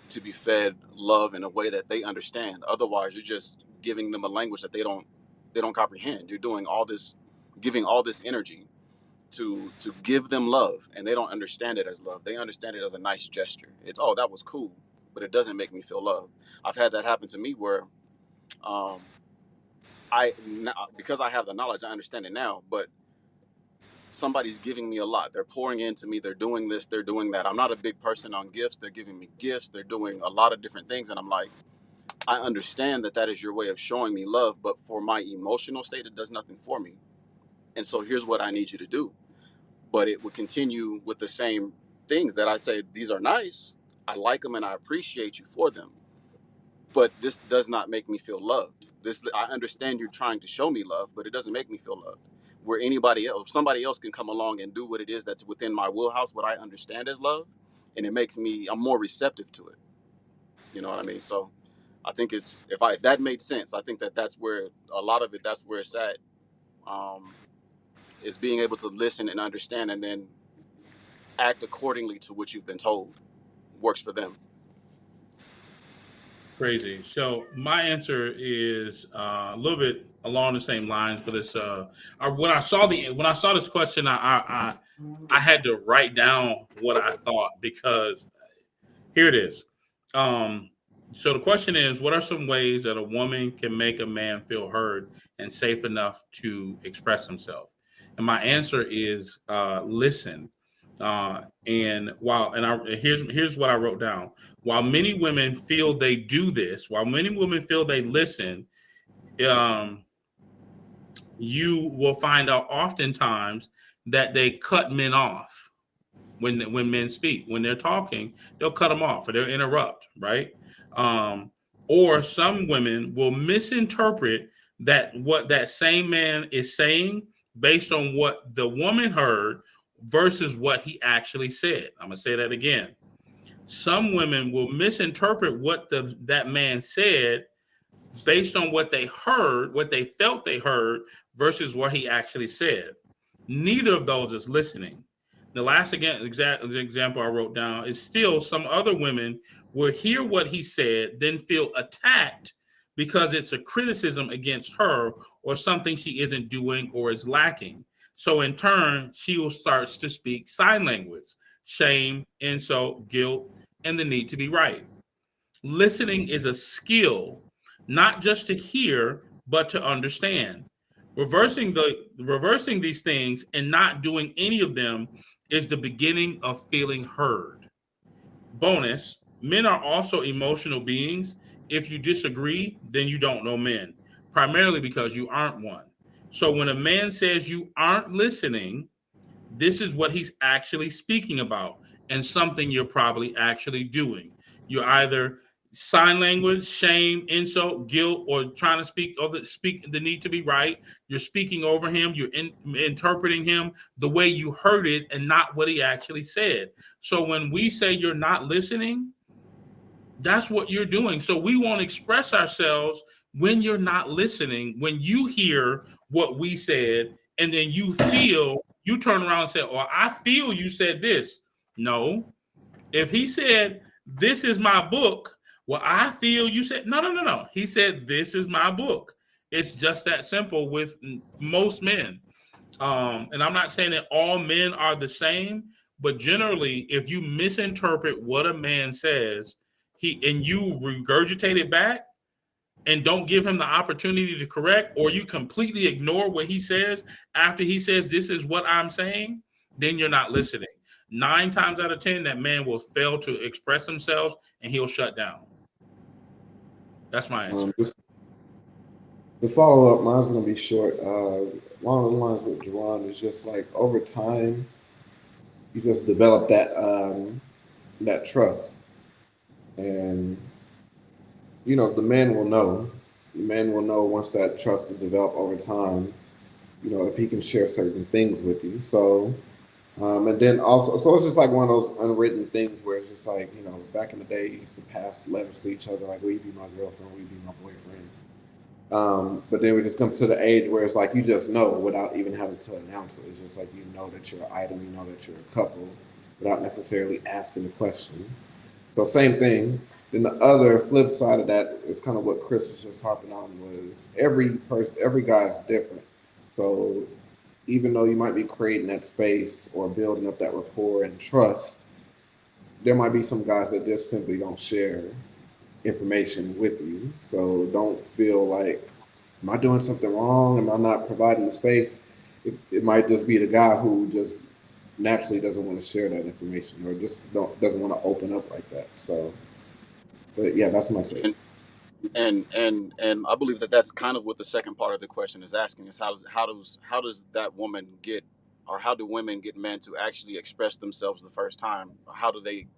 to be fed love in a way that they understand. Otherwise, you're just giving them a language that they don't comprehend. You're doing all this, giving all this energy to give them love, and they don't understand it as love. They understand it as a nice gesture. Oh, that was cool, but it doesn't make me feel loved. I've had that happen to me where because I have the knowledge, I understand it now, but somebody's giving me a lot. They're pouring into me. They're doing this, they're doing that. I'm not a big person on gifts. They're giving me gifts. They're doing a lot of different things. And I'm like, I understand that is your way of showing me love, but for my emotional state, it does nothing for me. And so here's what I need you to do. But it would continue with the same things that I say, these are nice. I like them and I appreciate you for them. But this does not make me feel loved. I understand you're trying to show me love, but it doesn't make me feel loved. Where somebody else can come along and do what it is that's within my wheelhouse, what I understand as love, and I'm more receptive to it. You know what I mean? So I think if that made sense, I think that's where a lot of it, that's where it's at, is being able to listen and understand, and then act accordingly to what you've been told works for them. Crazy. So my answer is a little bit along the same lines, but it's when I saw this question, I had to write down what I thought, because here it is. So the question is, what are some ways that a woman can make a man feel heard and safe enough to express himself? And my answer is listen. Here's what I wrote down. While many women feel they do this, while many women feel they listen, you will find out oftentimes that they cut men off when men speak. When they're talking, they'll cut them off or they'll interrupt, right? Or some women will misinterpret what that same man is saying based on what the woman heard versus what he actually said. I'm going to say that again. Some women will misinterpret what that man said based on what they heard, what they felt they heard, versus what he actually said. Neither of those is listening. The last example I wrote down is still some other women will hear what he said, then feel attacked because it's a criticism against her or something she isn't doing or is lacking. So in turn, she will start to speak sign language, shame, insult, guilt, and the need to be right. Listening is a skill, not just to hear, but to understand. Reversing these things and not doing any of them is the beginning of feeling heard. Bonus, men are also emotional beings. If you disagree, then you don't know men, primarily because you aren't one. So when a man says you aren't listening, this is what he's actually speaking about, and something you're probably actually doing. You're either sign language, shame, insult, guilt, or trying to speak the need to be right. You're speaking over him. You're interpreting him the way you heard it and not what he actually said. So when we say you're not listening, that's what you're doing. So we won't express ourselves when you're not listening, when you hear what we said, and then you turn around and say, oh, I feel you said this. No. If he said, this is my book, well, I feel you said, no. He said, this is my book. It's just that simple with most men. And I'm not saying that all men are the same, but generally, if you misinterpret what a man says, and you regurgitate it back and don't give him the opportunity to correct, or you completely ignore what he says after he says, this is what I'm saying, then you're not listening. 9 times out of 10, that man will fail to express himself and he'll shut down. That's my answer. The follow up, mine's going to be short. Along the lines with Jerron is just like over time, you just develop that trust. And the man will know. The man will know once that trust is developed over time. If he can share certain things with you. So, and then also, so it's just like one of those unwritten things where it's just like, back in the day, you used to pass letters to each other, like, will you be my girlfriend? Will you be my boyfriend? But then we just come to the age where it's like you just know without even having to announce it. It's just like you know that you're an item, you know that you're a couple, without necessarily asking the question. So same thing. Then the other flip side of that is kind of what Chris was just harping on was every guy is different. So even though you might be creating that space or building up that rapport and trust, there might be some guys that just simply don't share information with you. So don't feel like, am I doing something wrong? Am I not providing the space? It might just be the guy who just naturally doesn't want to share that information or just doesn't want to open up like that. So, but yeah, that's my take. And and I believe that that's kind of what the second part of the question is asking is how does that woman get, or how do women get men to actually express themselves the first time? How do they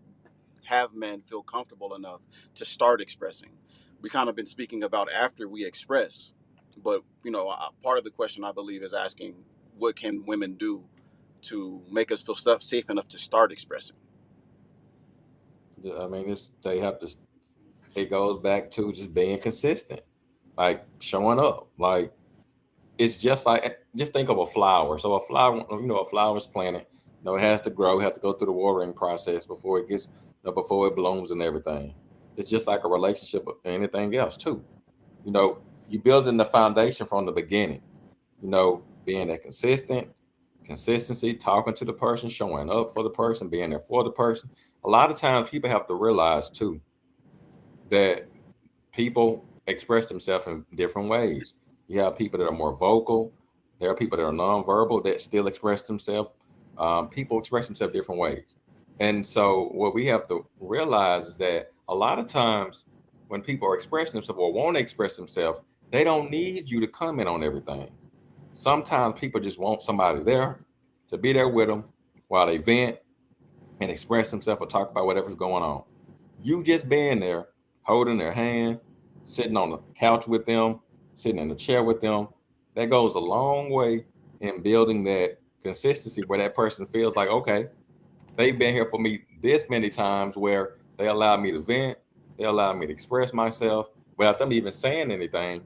have men feel comfortable enough to start expressing? We kind of been speaking about after we express, but part of the question I believe is asking what can women do to make us feel safe enough to start expressing. I mean, they have to. It goes back to just being consistent, like showing up. Like it's just think of a flower. So a flower, a flower's planted. It has to grow. It has to go through the watering process before it gets, before it blooms and everything. It's just like a relationship or anything else too. You building the foundation from the beginning. Being a consistency, talking to the person, showing up for the person, being there for the person. A lot of times people have to realize too that people express themselves in different ways. You have people that are more vocal. There are people that are nonverbal that still express themselves. People express themselves different ways. And so what we have to realize is that a lot of times when people are expressing themselves or want to express themselves, they don't need you to comment on everything. Sometimes people just want somebody there to be there with them while they vent and express themselves or talk about whatever's going on. You just being there, holding their hand, sitting on the couch with them, sitting in the chair with them, that goes a long way in building that consistency where that person feels like, okay, they've been here for me this many times where they allow me to vent, they allow me to express myself without them even saying anything.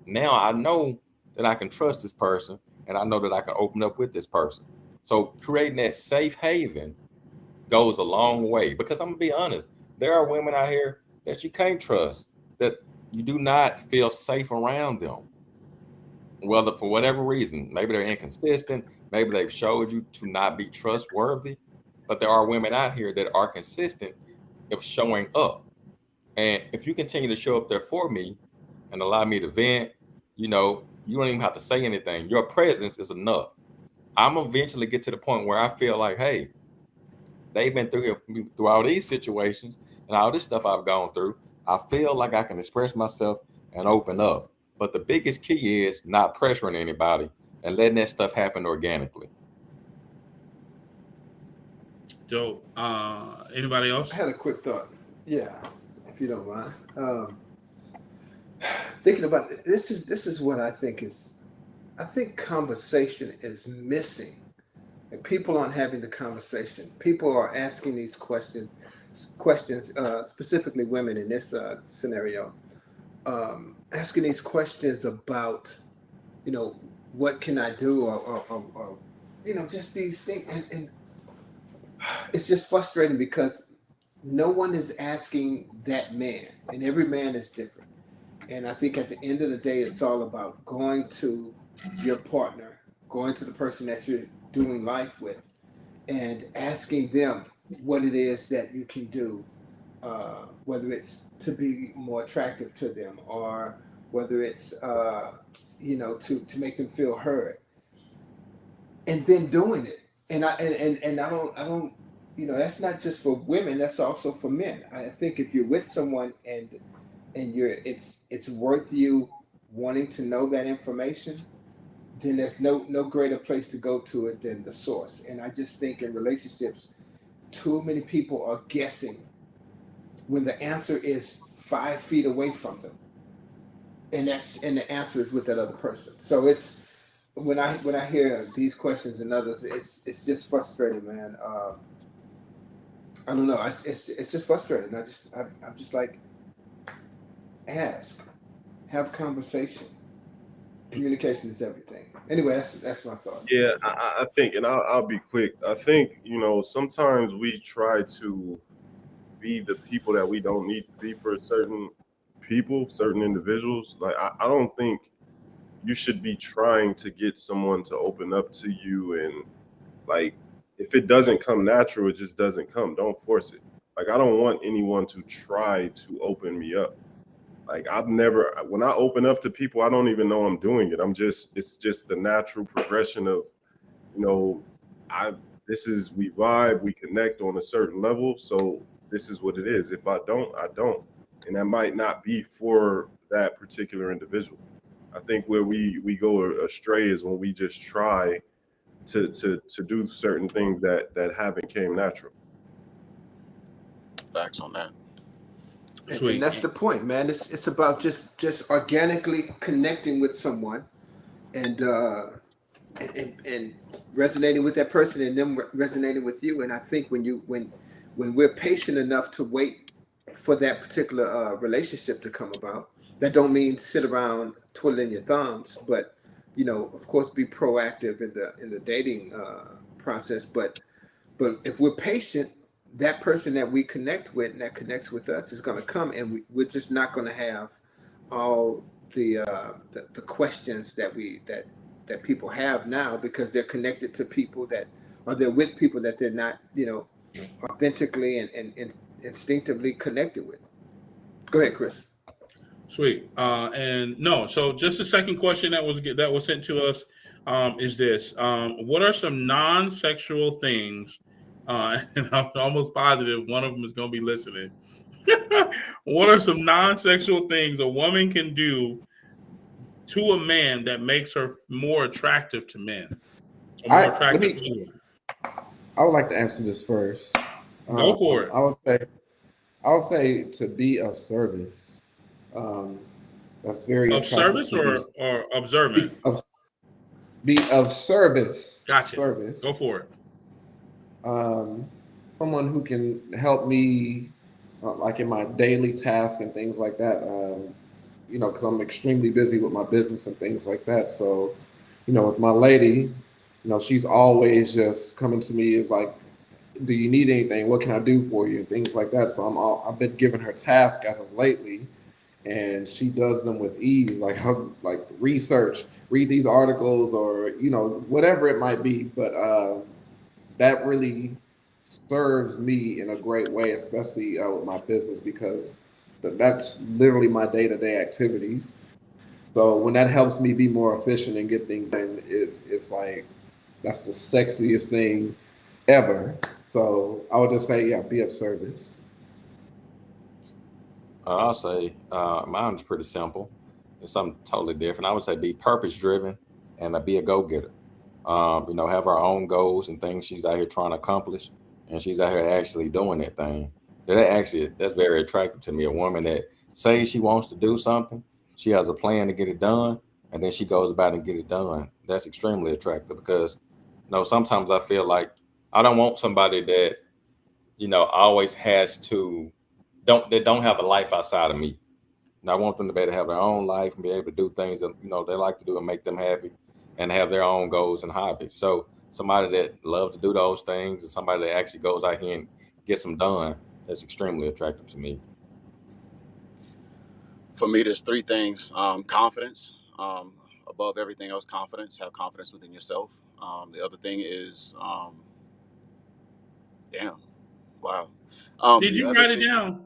Now I know that I can trust this person and I know that I can open up with this person. So creating that safe haven goes a long way because I'm gonna be honest, there are women out here that you can't trust, that you do not feel safe around them. Whether for whatever reason, maybe they're inconsistent, maybe they've showed you to not be trustworthy, but there are women out here that are consistent of showing up. And if you continue to show up there for me and allow me to vent, you don't even have to say anything. Your presence is enough. I'm eventually get to the point where I feel like, hey, they've been through all these situations and all this stuff I've gone through. I feel like I can express myself and open up. But the biggest key is not pressuring anybody and letting that stuff happen organically. Joe, anybody else? I had a quick thought. Yeah, if you don't mind. Thinking about it, this is what I think is. I think conversation is missing, and people aren't having the conversation. People are asking these questions, specifically women in this scenario, asking these questions about, you know, what can I do, or just these things, and it's just frustrating because no one is asking that man, and every man is different. And I think at the end of the day, it's all about going to your partner, going to the person that you're doing life with, and asking them what it is that you can do, whether it's to be more attractive to them or whether it's, to make them feel heard, and then doing it. And I don't, that's not just for women. That's also for men. I think if you're with someone and it's worth you wanting to know that information, then there's no greater place to go to it than the source. And I just think in relationships, too many people are guessing when the answer is 5 feet away from them, and the answer is with that other person. So it's when I hear these questions and others, it's just frustrating, man. I don't know. It's just frustrating. I'm just like, ask, have conversation. Communication is everything. Anyway, that's my thought. Yeah, I think, and I'll be quick. I think, sometimes we try to be the people that we don't need to be for certain people, certain individuals. Like, I don't think you should be trying to get someone to open up to you, and like, if it doesn't come natural, it just doesn't come. Don't force it. Like, I don't want anyone to try to open me up. Like, when I open up to people, I don't even know I'm doing it. It's just the natural progression of, we vibe, we connect on a certain level. So this is what it is. If I don't, I don't. And that might not be for that particular individual. I think where we go astray is when we just try to do certain things that haven't came natural. Facts on that. And that's the point, man. It's about just organically connecting with someone, and resonating with that person, and them resonating with you. And I think when we're patient enough to wait for that particular relationship to come about, that don't mean sit around twiddling your thumbs, but of course, be proactive in the dating process. But if we're patient, that person that we connect with and that connects with us is going to come, and we're just not going to have all the questions that people have now, because they're connected to people they're with people that they're not authentically and instinctively connected with. Go ahead, Chris. Sweet. So just the second question that was sent to us is this: what are some non-sexual things? And I'm almost positive one of them is going to be listening. What are some non-sexual things a woman can do to a man that makes her more attractive to men? Or more attractive to women? I would like to answer this first. Go for it. I would say to be of service. That's very of service or observant. Be of service. Gotcha. Service. Go for it. Someone who can help me, like in my daily tasks and things like that. Because I'm extremely busy with my business and things like that. So, with my lady, she's always just coming to me is like, do you need anything? What can I do for you? Things like that. So I've been giving her tasks as of lately, and she does them with ease, like research, read these articles, or whatever it might be. But that really serves me in a great way, especially with my business, because that's literally my day-to-day activities. So when that helps me be more efficient and get things done, it's like that's the sexiest thing ever. So I would just say, yeah, be of service. I'll say mine's pretty simple. It's something totally different. I would say be purpose-driven and be a go-getter. Have her own goals and things she's out here trying to accomplish, and she's out here actually doing that thing. That's very attractive to me. A woman that says she wants to do something, she has a plan to get it done, and then she goes about and get it done. That's extremely attractive because, sometimes I feel like I don't want somebody that, always has to don't have a life outside of me. And I want them to be able to have their own life and be able to do things that, they like to do and make them happy and have their own goals and hobbies. So somebody that loves to do those things and somebody that actually goes out here and gets them done, that's extremely attractive to me. For me, there's three things. Confidence. Above everything else, confidence. Have confidence within yourself. The other thing is, wow. Did you write it down?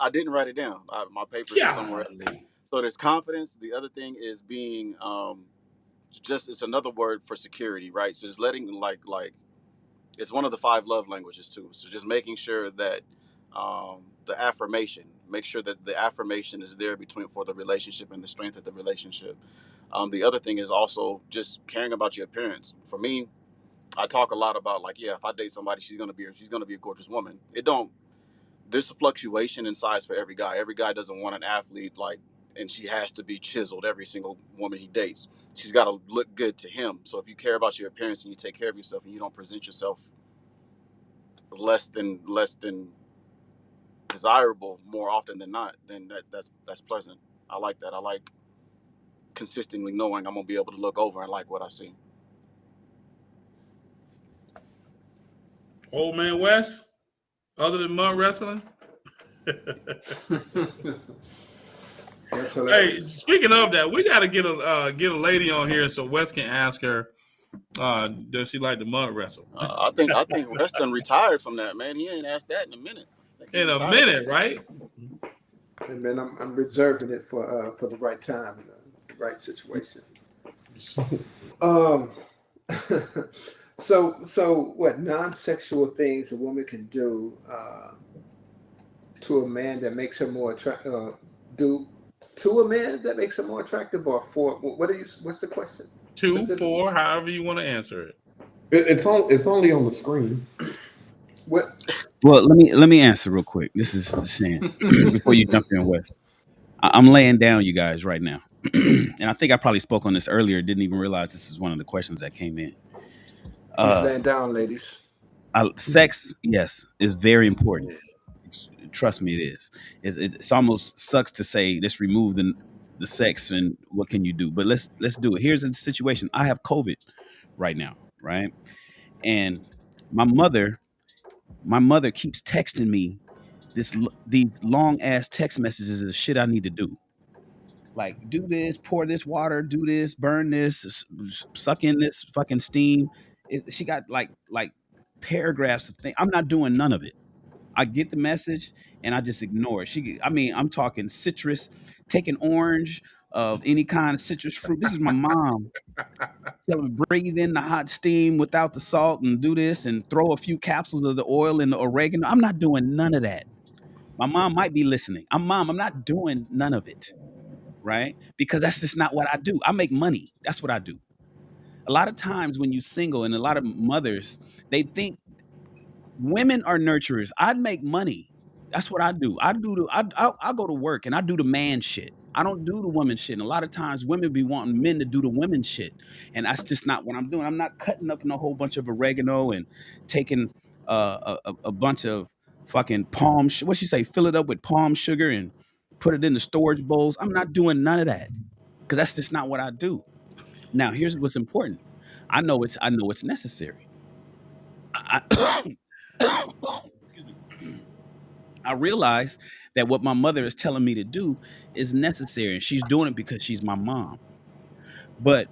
I didn't write it down. My paper is somewhere else. So there's confidence. The other thing is being it's another word for security, right? So just letting like it's one of the 5 love languages too. So just making sure that the affirmation, make sure that the affirmation is there for the relationship and the strength of the relationship. The other thing is also just caring about your appearance. For me, I talk a lot about if I date somebody, she's gonna be a gorgeous woman. It don't there's a fluctuation in size for every guy. Every guy doesn't want an athlete and she has to be chiseled. Every single woman he dates, she's got to look good to him. So if you care about your appearance and you take care of yourself and you don't present yourself less than desirable more often than not, then that's pleasant. I like that. I like consistently knowing I'm gonna be able to look over and like what I see. Old man West, other than mud wrestling. Hey, speaking of that, we got to get a lady on here so Wes can ask her, does she like the mud wrestle? I think Wes done retired from that, man. He ain't asked that in a minute. In a minute, right? And man, I'm reserving it for the right time and the right situation. So what non-sexual things a woman can do to a man that makes her more attractive? Do to a man that makes her more attractive, or for what's the question? 2, 4, however you want to answer it. It's only on the screen. What? Well, let me answer real quick. This is Shan. Before you jump in, Wes. I'm laying down, you guys, right now, and I think I probably spoke on this earlier. Didn't even realize this is one of the questions that came in. He's laying down, ladies. Sex, yes, is very important. Trust me, it is. It's almost sucks to say let's remove the sex and what can you do, but let's do it. Here's the situation. I have COVID right now, right? And my mother keeps texting me these long ass text messages of shit I need to do. Like, do this, pour this water, do this, burn this, suck in this fucking steam. She got like paragraphs of things. I'm not doing none of it. I get the message and I just ignore it. I'm talking citrus, taking orange of any kind of citrus fruit. This is my mom telling me breathe in the hot steam without the salt and do this and throw a few capsules of the oil in the oregano. I'm not doing none of that. My mom might be listening. I'm not doing none of it. Right? Because that's just not what I do. I make money. That's what I do. A lot of times when you're single and a lot of mothers, they think women are nurturers. I'd make money. That's what I do. I go to work and I do the man shit. I don't do the woman shit. And a lot of times women be wanting men to do the women shit. And that's just not what I'm doing. I'm not cutting up in a whole bunch of oregano and taking a bunch of fucking what she say, fill it up with palm sugar and put it in the storage bowls. I'm not doing none of that because that's just not what I do. Now, here's what's important. I know it's necessary. Excuse me. I realize that what my mother is telling me to do is necessary, and she's doing it because she's my mom. But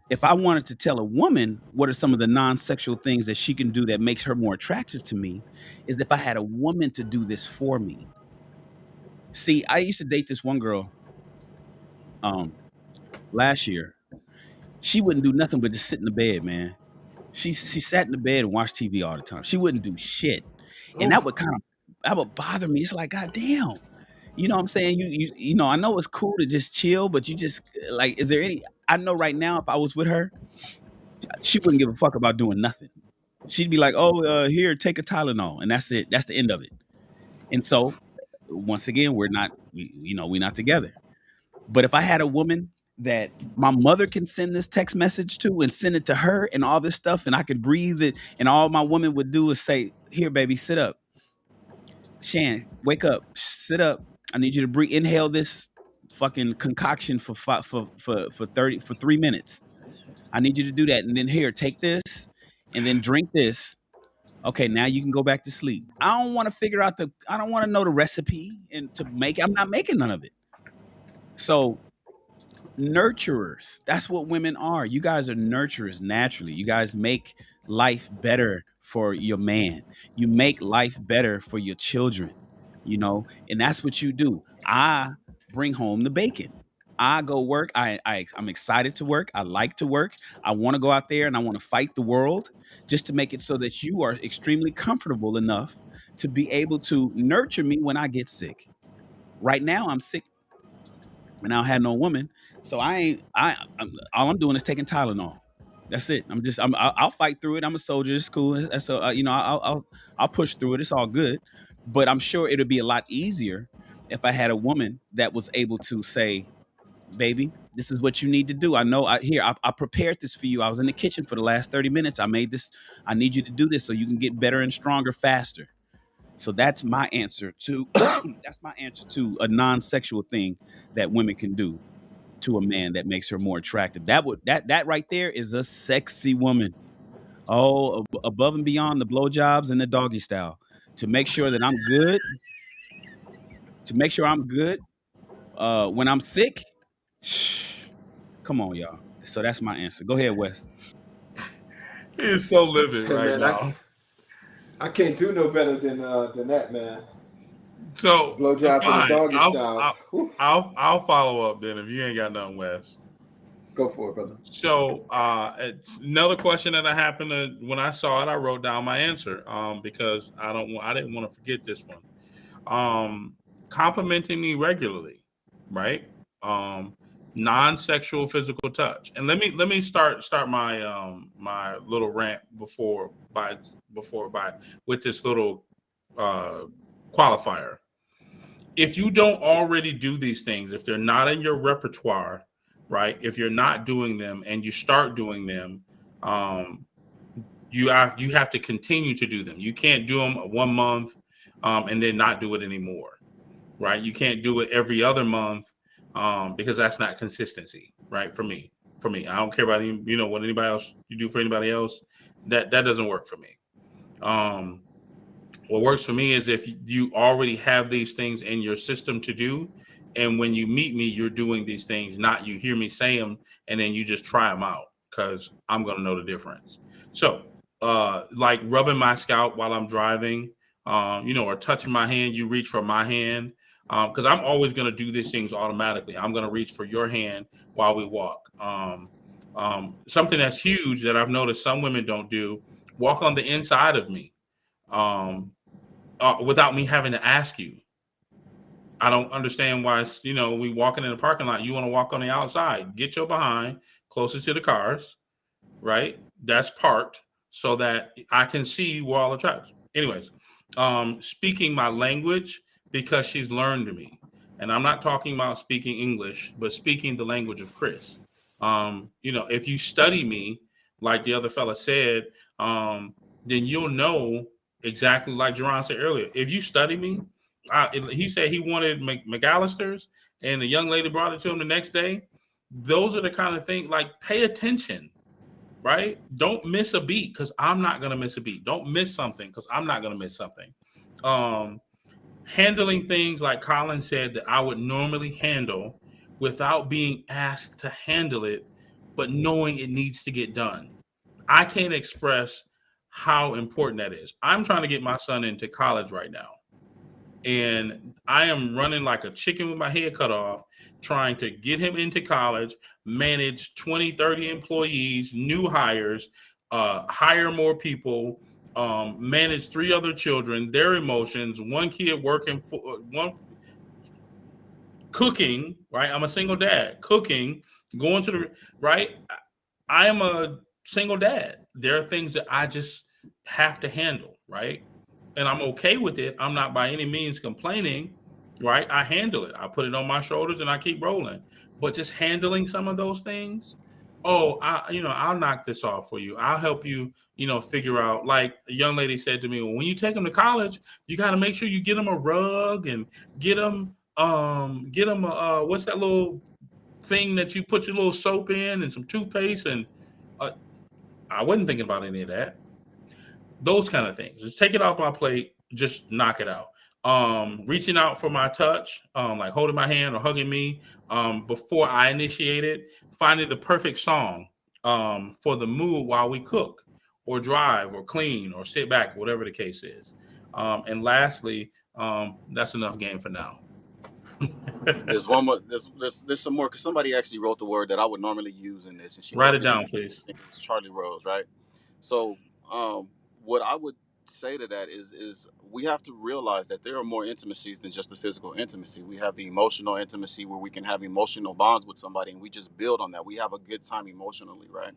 if I wanted to tell a woman what are some of the non-sexual things that she can do that makes her more attractive to me, is if I had a woman to do this for me. See, I used to date this one girl last year. She wouldn't do nothing but just sit in the bed, man. She sat in the bed and watched TV all the time. She wouldn't do shit. And that would bother me. It's like, God damn. You know what I'm saying? You know, I know it's cool to just chill, but you just like, is there any, I know right now if I was with her, she wouldn't give a fuck about doing nothing. She'd be like, oh, here, take a Tylenol. And that's it. That's the end of it. And so once again, we're not together. But if I had a woman that my mother can send this text message to and send it to her and all this stuff, and I could breathe it, and all my woman would do is say, here, baby, sit up. Shan, wake up, sit up. I need you to inhale this fucking concoction for 3 minutes. I need you to do that. And then here, take this and then drink this. Okay, now you can go back to sleep. I don't want to figure out I don't want to know the recipe and to make it. I'm not making none of it. So nurturers, that's what women are. You guys are nurturers naturally. You guys make life better for your man. You make life better for your children, and that's what you do. I bring home the bacon. I go work. I'm excited to work. I like to work. I want to go out there and I want to fight the world just to make it so that you are extremely comfortable enough to be able to nurture me when I get sick. Right now I'm sick and I don't have no woman. So all I'm doing is taking Tylenol. That's it. I'll fight through it. I'm a soldier. It's cool. That's I'll push through it. It's all good. But I'm sure it'll be a lot easier if I had a woman that was able to say, baby, this is what you need to do. I know I prepared this for you. I was in the kitchen for the last 30 minutes. I made this. I need you to do this so you can get better and stronger faster. So that's my answer to that's my answer to a non-sexual thing that women can do to a man that makes her more attractive. That right there is a sexy woman. Oh, above and beyond the blowjobs and the doggy style. To make sure that I'm good, to make sure I'm good when I'm sick. Come on, y'all. So that's my answer. Go ahead, Wes. He is so livid Hey, right man, now. I can't do no better than that, man. So Blowjobs and the fine. doggy style. I'll follow up then if you ain't got nothing, Wes. Go for it, brother. So it's another question that I happened to when I saw it, I wrote down my answer because I didn't want to forget this one. Complimenting me regularly, right? Non-sexual physical touch. And let me start my my little rant before with this little qualifier. If you don't already do these things, if they're not in your repertoire, right? If you're not doing them and you start doing them, you have to continue to do them. You can't do them 1 month and then not do it anymore, right? You can't do it every other month because that's not consistency, right? For me, I don't care about what anybody else you do for anybody else. That doesn't work for me. What works for me is if you already have these things in your system to do, and when you meet me, you're doing these things, not you hear me say them and then you just try them out because I'm going to know the difference. So, like rubbing my scalp while I'm driving, or touching my hand, you reach for my hand because I'm always going to do these things automatically. I'm going to reach for your hand while we walk. Something that's huge that I've noticed some women don't do: walk on the inside of me. Without me having to ask you. I don't understand why, we walking in the parking lot, you want to walk on the outside. Get your behind closest to the cars, right? That's parked so that I can see where all the traffic. Anyways, speaking my language because she's learned me. And I'm not talking about speaking English, but speaking the language of Chris. If you study me, like the other fella said, then you'll know exactly like Jerron said earlier. If you study me, he said he wanted McAllister's, and the young lady brought it to him the next day. Those are the kind of things, like, pay attention, right? Don't miss a beat because I'm not going to miss a beat. Don't miss something because I'm not going to miss something. Handling things like Colin said that I would normally handle without being asked to handle it, but knowing it needs to get done. I can't express how important that is. I'm trying to get my son into college right now. And I am running like a chicken with my head cut off, trying to get him into college, manage 20, 30 employees, new hires, hire more people, manage 3 other children, their emotions, one kid working for one cooking, right? I'm a single dad, cooking, going to the right. I am a single dad. There are things that I just have to handle, right? And I'm okay with it. I'm not by any means complaining, right? I handle it. I put it on my shoulders and I keep rolling. But just handling some of those things, I'll knock this off for you. I'll help you, figure out. Like a young lady said to me, well, when you take them to college, you got to make sure you get them a rug and get them what's that little thing that you put your little soap in and some toothpaste, and I wasn't thinking about any of that. Those kind of things. Just take it off my plate. Just knock it out. Reaching out for my touch, like holding my hand or hugging me before I initiate it. Finding the perfect song for the mood while we cook or drive or clean or sit back, whatever the case is. And lastly, that's enough game for now. There's one more. There's some more because somebody actually wrote the word that I would normally use in this, and she Write wrote it down, please. Charlie Rose, right? So, what I would say to that is we have to realize that there are more intimacies than just the physical intimacy. We have the emotional intimacy where we can have emotional bonds with somebody and we just build on that. We have a good time emotionally, right?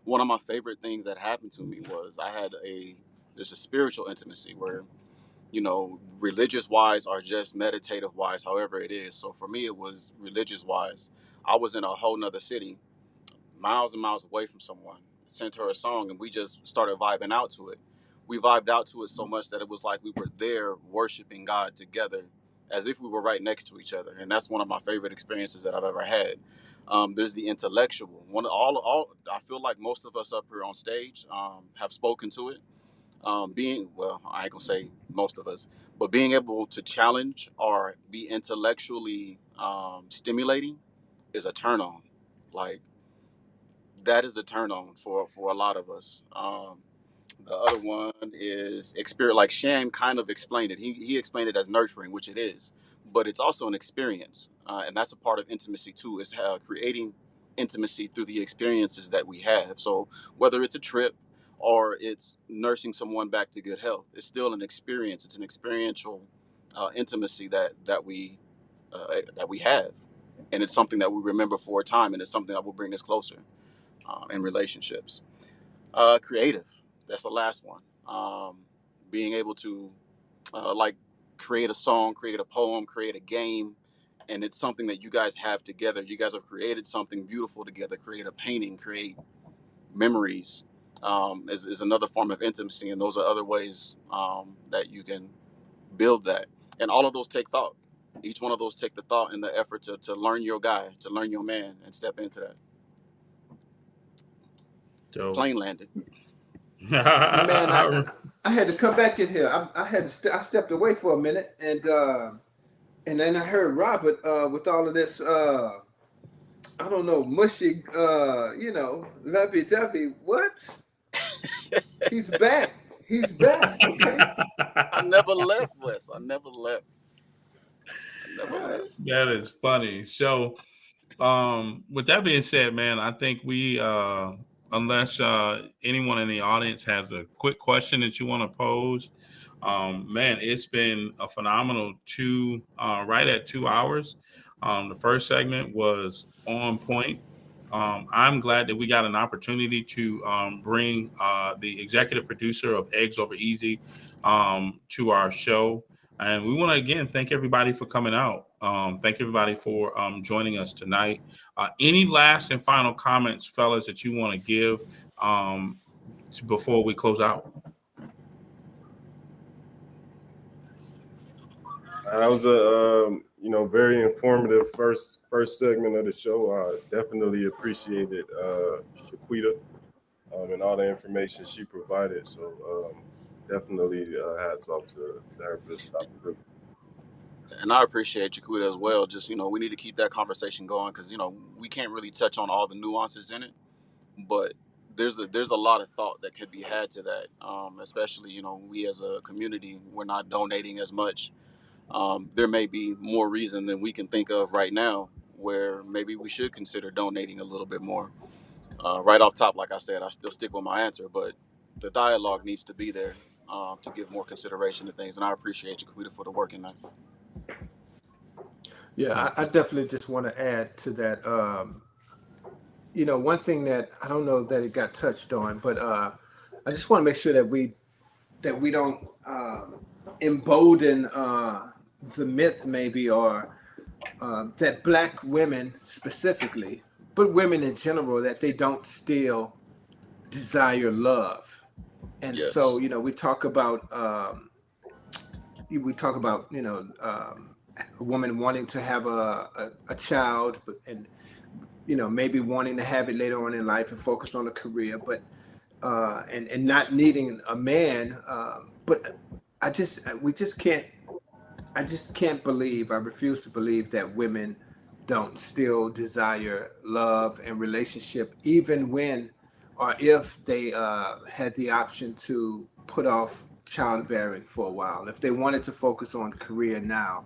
One of my favorite things that happened to me was there's a spiritual intimacy where, religious wise or just meditative wise, however it is. So for me, it was religious wise. I was in a whole nother city, miles and miles away from someone, sent her a song, and we just started vibing out to it. We vibed out to it so much that it was like we were there worshiping God together as if we were right next to each other. And that's one of my favorite experiences that I've ever had. There's the intellectual one. All I feel like most of us up here on stage have spoken to it. I ain't gonna say most of us, but being able to challenge or be intellectually stimulating is a turn on. Like, that is a turn on for a lot of us. The other one is experience. Like Shan kind of explained it. He explained it as nurturing, which it is, but it's also an experience, and that's a part of intimacy too. Is creating intimacy through the experiences that we have. So whether it's a trip or it's nursing someone back to good health, it's still an experience. It's an experiential intimacy that we have, and it's something that we remember for a time, and it's something that will bring us closer in relationships. Creative. That's the last one. Being able to like create a song, create a poem, create a game, and it's something that you guys have together. You guys have created something beautiful together. Create a painting, create memories. Is another form of intimacy, and those are other ways that you can build that. And all of those take thought. Each one of those take the thought and the effort to learn your guy, to learn your man, and step into that. Plane landed. Man, I had to come back in here. I stepped away for a minute, and then I heard Robert with all of this. I don't know, mushy. Lovey dovey. What? He's back. He's back. Okay. I never left, Wes. I never left. That is funny. So, with that being said, man, I think we, unless anyone in the audience has a quick question that you want to pose, man, it's been a phenomenal right at 2 hours. The first segment was on point. I'm glad that we got an opportunity to bring the executive producer of Eggs Over Easy to our show. And we want to, again, thank everybody for coming out. Thank everybody for joining us tonight. Any last and final comments, fellas, that you want to give before we close out? That was a very informative first segment of the show. I definitely appreciated Shaquita and all the information she provided. So definitely hats off to her for this topic. And I appreciate Shaquita as well. Just, we need to keep that conversation going because, we can't really touch on all the nuances in it, but there's a lot of thought that could be had to that. Especially, we as a community, we're not donating as much. There may be more reason than we can think of right now where maybe we should consider donating a little bit more. Right off top, like I said, I still stick with my answer, but the dialogue needs to be there to give more consideration to things. And I appreciate you, Kavita, for the work in that. Yeah, I definitely just want to add to that. One thing that I don't know that it got touched on, but I just want to make sure that we don't embolden the myth, maybe, or that Black women specifically, but women in general, that they don't still desire love. And Yes. so, we talk about a woman wanting to have a child, and maybe wanting to have it later on in life and focus on a career, but and not needing a man. But I just can't believe, I refuse to believe that women don't still desire love and relationship, even when or if they had the option to put off childbearing for a while. If they wanted to focus on career now,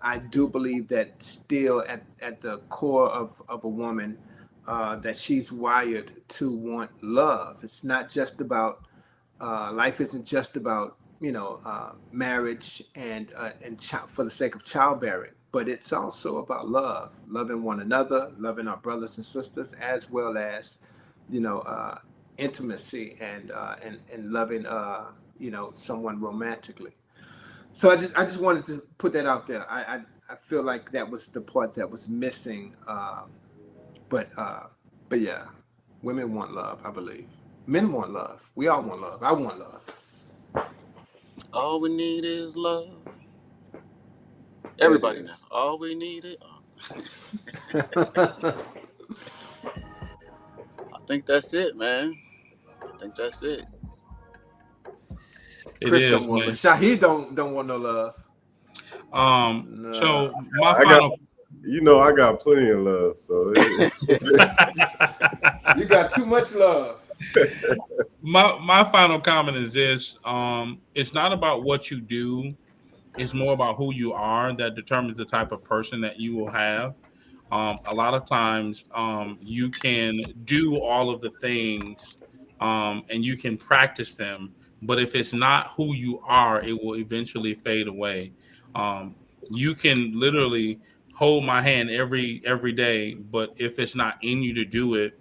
I do believe that still at the core of a woman, that she's wired to want love. It's not just about life isn't just about marriage and for the sake of childbearing, but it's also about love, loving one another, loving our brothers and sisters, as well as intimacy and loving someone romantically. So I just wanted to put that out there. I feel like that was the part that was missing. But yeah, women want love, I believe. Men want love. We all want love. I want love. All we need is love. Everybody now. All we need is. I think that's it, man. I think that's it. Chris don't want love. Shahid don't want no love. No. So my final. I got plenty of love. So you got too much love. My final comment is this: it's not about what you do; it's more about who you are that determines the type of person that you will have. A lot of times, you can do all of the things, and you can practice them, but if it's not who you are, it will eventually fade away. You can literally hold my hand every day, but if it's not in you to do it,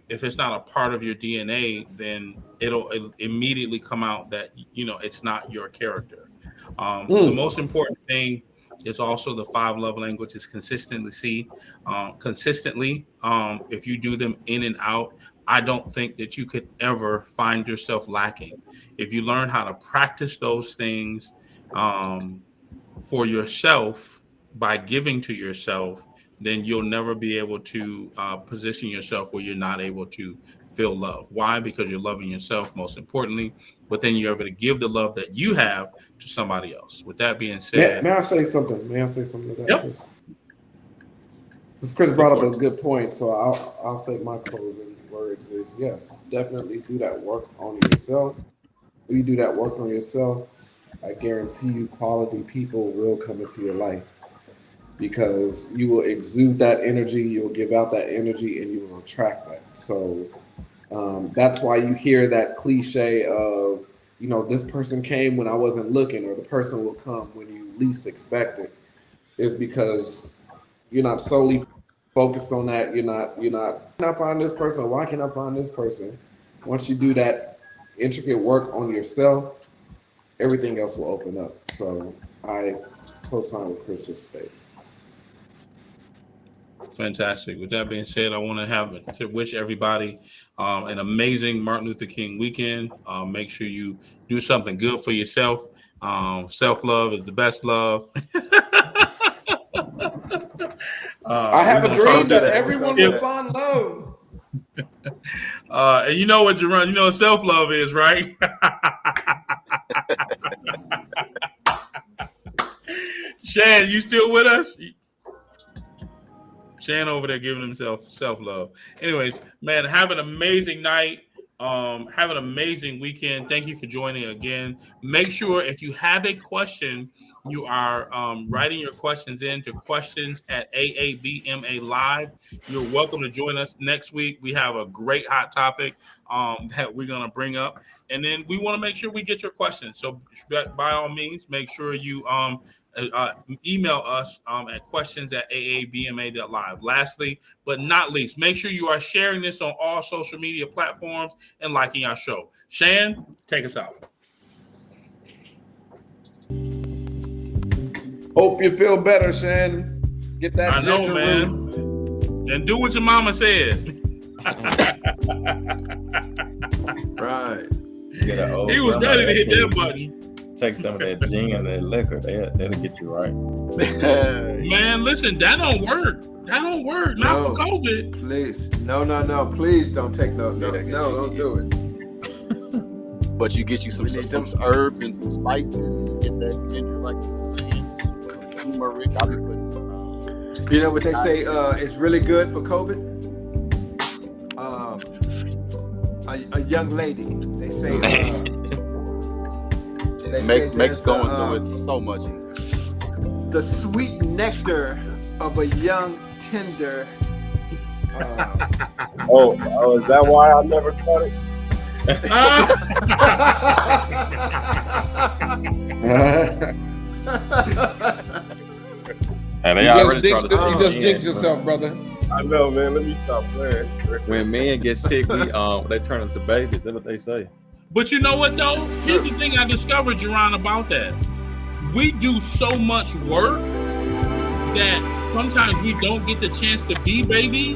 if it's not a part of your DNA, then it'll immediately come out that it's not your character. The most important thing is also the 5 love languages consistently. If you do them in and out, I don't think that you could ever find yourself lacking. If you learn how to practice those things for yourself by giving to yourself, then you'll never be able to position yourself where you're not able to feel love. Why? Because you're loving yourself most importantly, but then you're able to give the love that you have to somebody else. With that being said, may I say something? May I say something to that? Yep. Because Chris brought up a good point, so I'll say my closing words is yes, definitely do that work on yourself. When you do that work on yourself, I guarantee you quality people will come into your life because you will exude that energy, you'll give out that energy, and you will attract that. So that's why you hear that cliche of, this person came when I wasn't looking, or the person will come when you least expect it, is because you're not solely focused on that. You're not, can I find this person? Or why can I find this person? Once you do that intricate work on yourself, everything else will open up. So I co-sign what Chris just stated. Fantastic. With that being said, I want to wish everybody an amazing Martin Luther King weekend. Make sure you do something good for yourself. Self-love is the best love. I have a dream that everyone will find love. And you know what, Jerron? You know what self-love is, right? Shan, you still with us? Shan over there giving himself self-love. Anyways, man, have an amazing night. Have an amazing weekend. Thank you for joining again. Make sure if you have a question, you are writing your questions in to questions@AABMA Live. You're welcome to join us next week. We have a great hot topic that we're going to bring up. And then we want to make sure we get your questions. So by all means, make sure you email us at questions@AABMA.live. Lastly, but not least, make sure you are sharing this on all social media platforms and liking our show. Shan, take us out. Hope you feel better, Shan. Get that ginger root. And do what your mama said. Right. He was ready to hit that button. Take some of that gin and that liquor. That'll get you right. Man, listen, that don't work. That don't work. Not for COVID. Please. No. Please don't take don't do it. But you get you some herbs and some spices. You get that ginger, like you were saying, some turmeric. I'll be putting. You know what they say is really good for COVID? A young lady. They say. Makes going through it so much easier. The sweet nectar of a young, tender. Is that why I never caught it? And you just jinxed yourself, brother. I know, man. Let me stop playing. When men get sick, they turn into babies. That's what they say. But you know what, though? Here's the thing I discovered, Jerron, about that. We do so much work that sometimes we don't get the chance to be baby,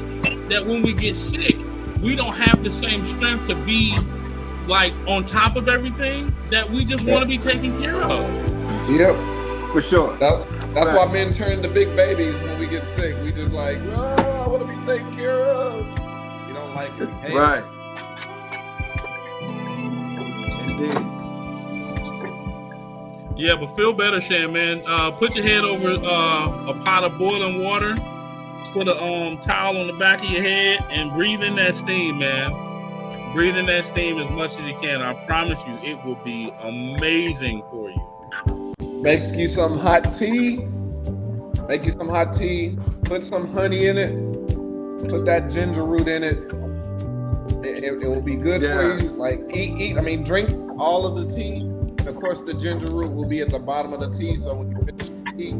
that when we get sick, we don't have the same strength to be like on top of everything, that we just want to be taken care of. Yep. For sure. That's why men turn to big babies when we get sick. We just like, I want to be taken care of. You don't like it. Hey. Right. Indeed. Yeah, but feel better, Shan, man. Put your head over a pot of boiling water. Put a towel on the back of your head and breathe in that steam, man. Breathe in that steam as much as you can. I promise you, it will be amazing for you. Make you some hot tea. Put some honey in it. Put that ginger root in it. It will be good for you. Like eat. I mean, drink all of the tea. Of course, the ginger root will be at the bottom of the tea. So when you finish the tea,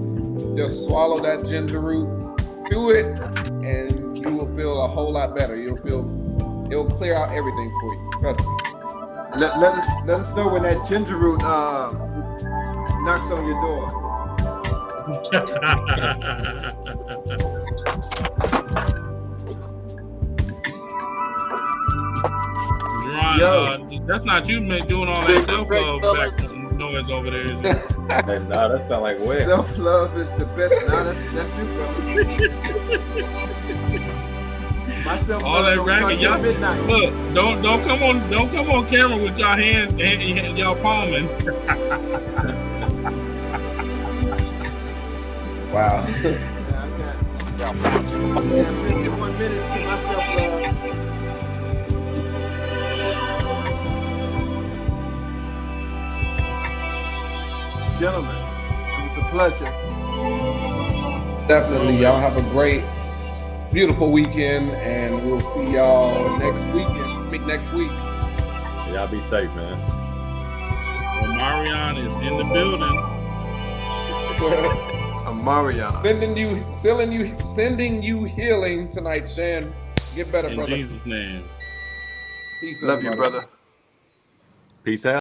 just swallow that ginger root, chew it, and you will feel a whole lot better. It'll clear out everything for you. Trust me. Let us know when that ginger root knocks on your door. Jerron, that's not you doing all that self-love back noise over there, is it? Nah, that sound like wet. Self-love is the best. Nah, that's you, brother. My self-love All that racket, y'all. Midnight. Look, don't come on camera with y'all hands and y'all palming. Wow. I got 51 minutes to my self-love. Gentlemen, it was a pleasure. Definitely. Y'all have a great, beautiful weekend, and we'll see y'all next week. Y'all be safe, man. Well, Marion is in the building. Marion. Sending you healing tonight, Shan. Get better, brother. In Jesus' name. Peace. Love you, brother. Peace out.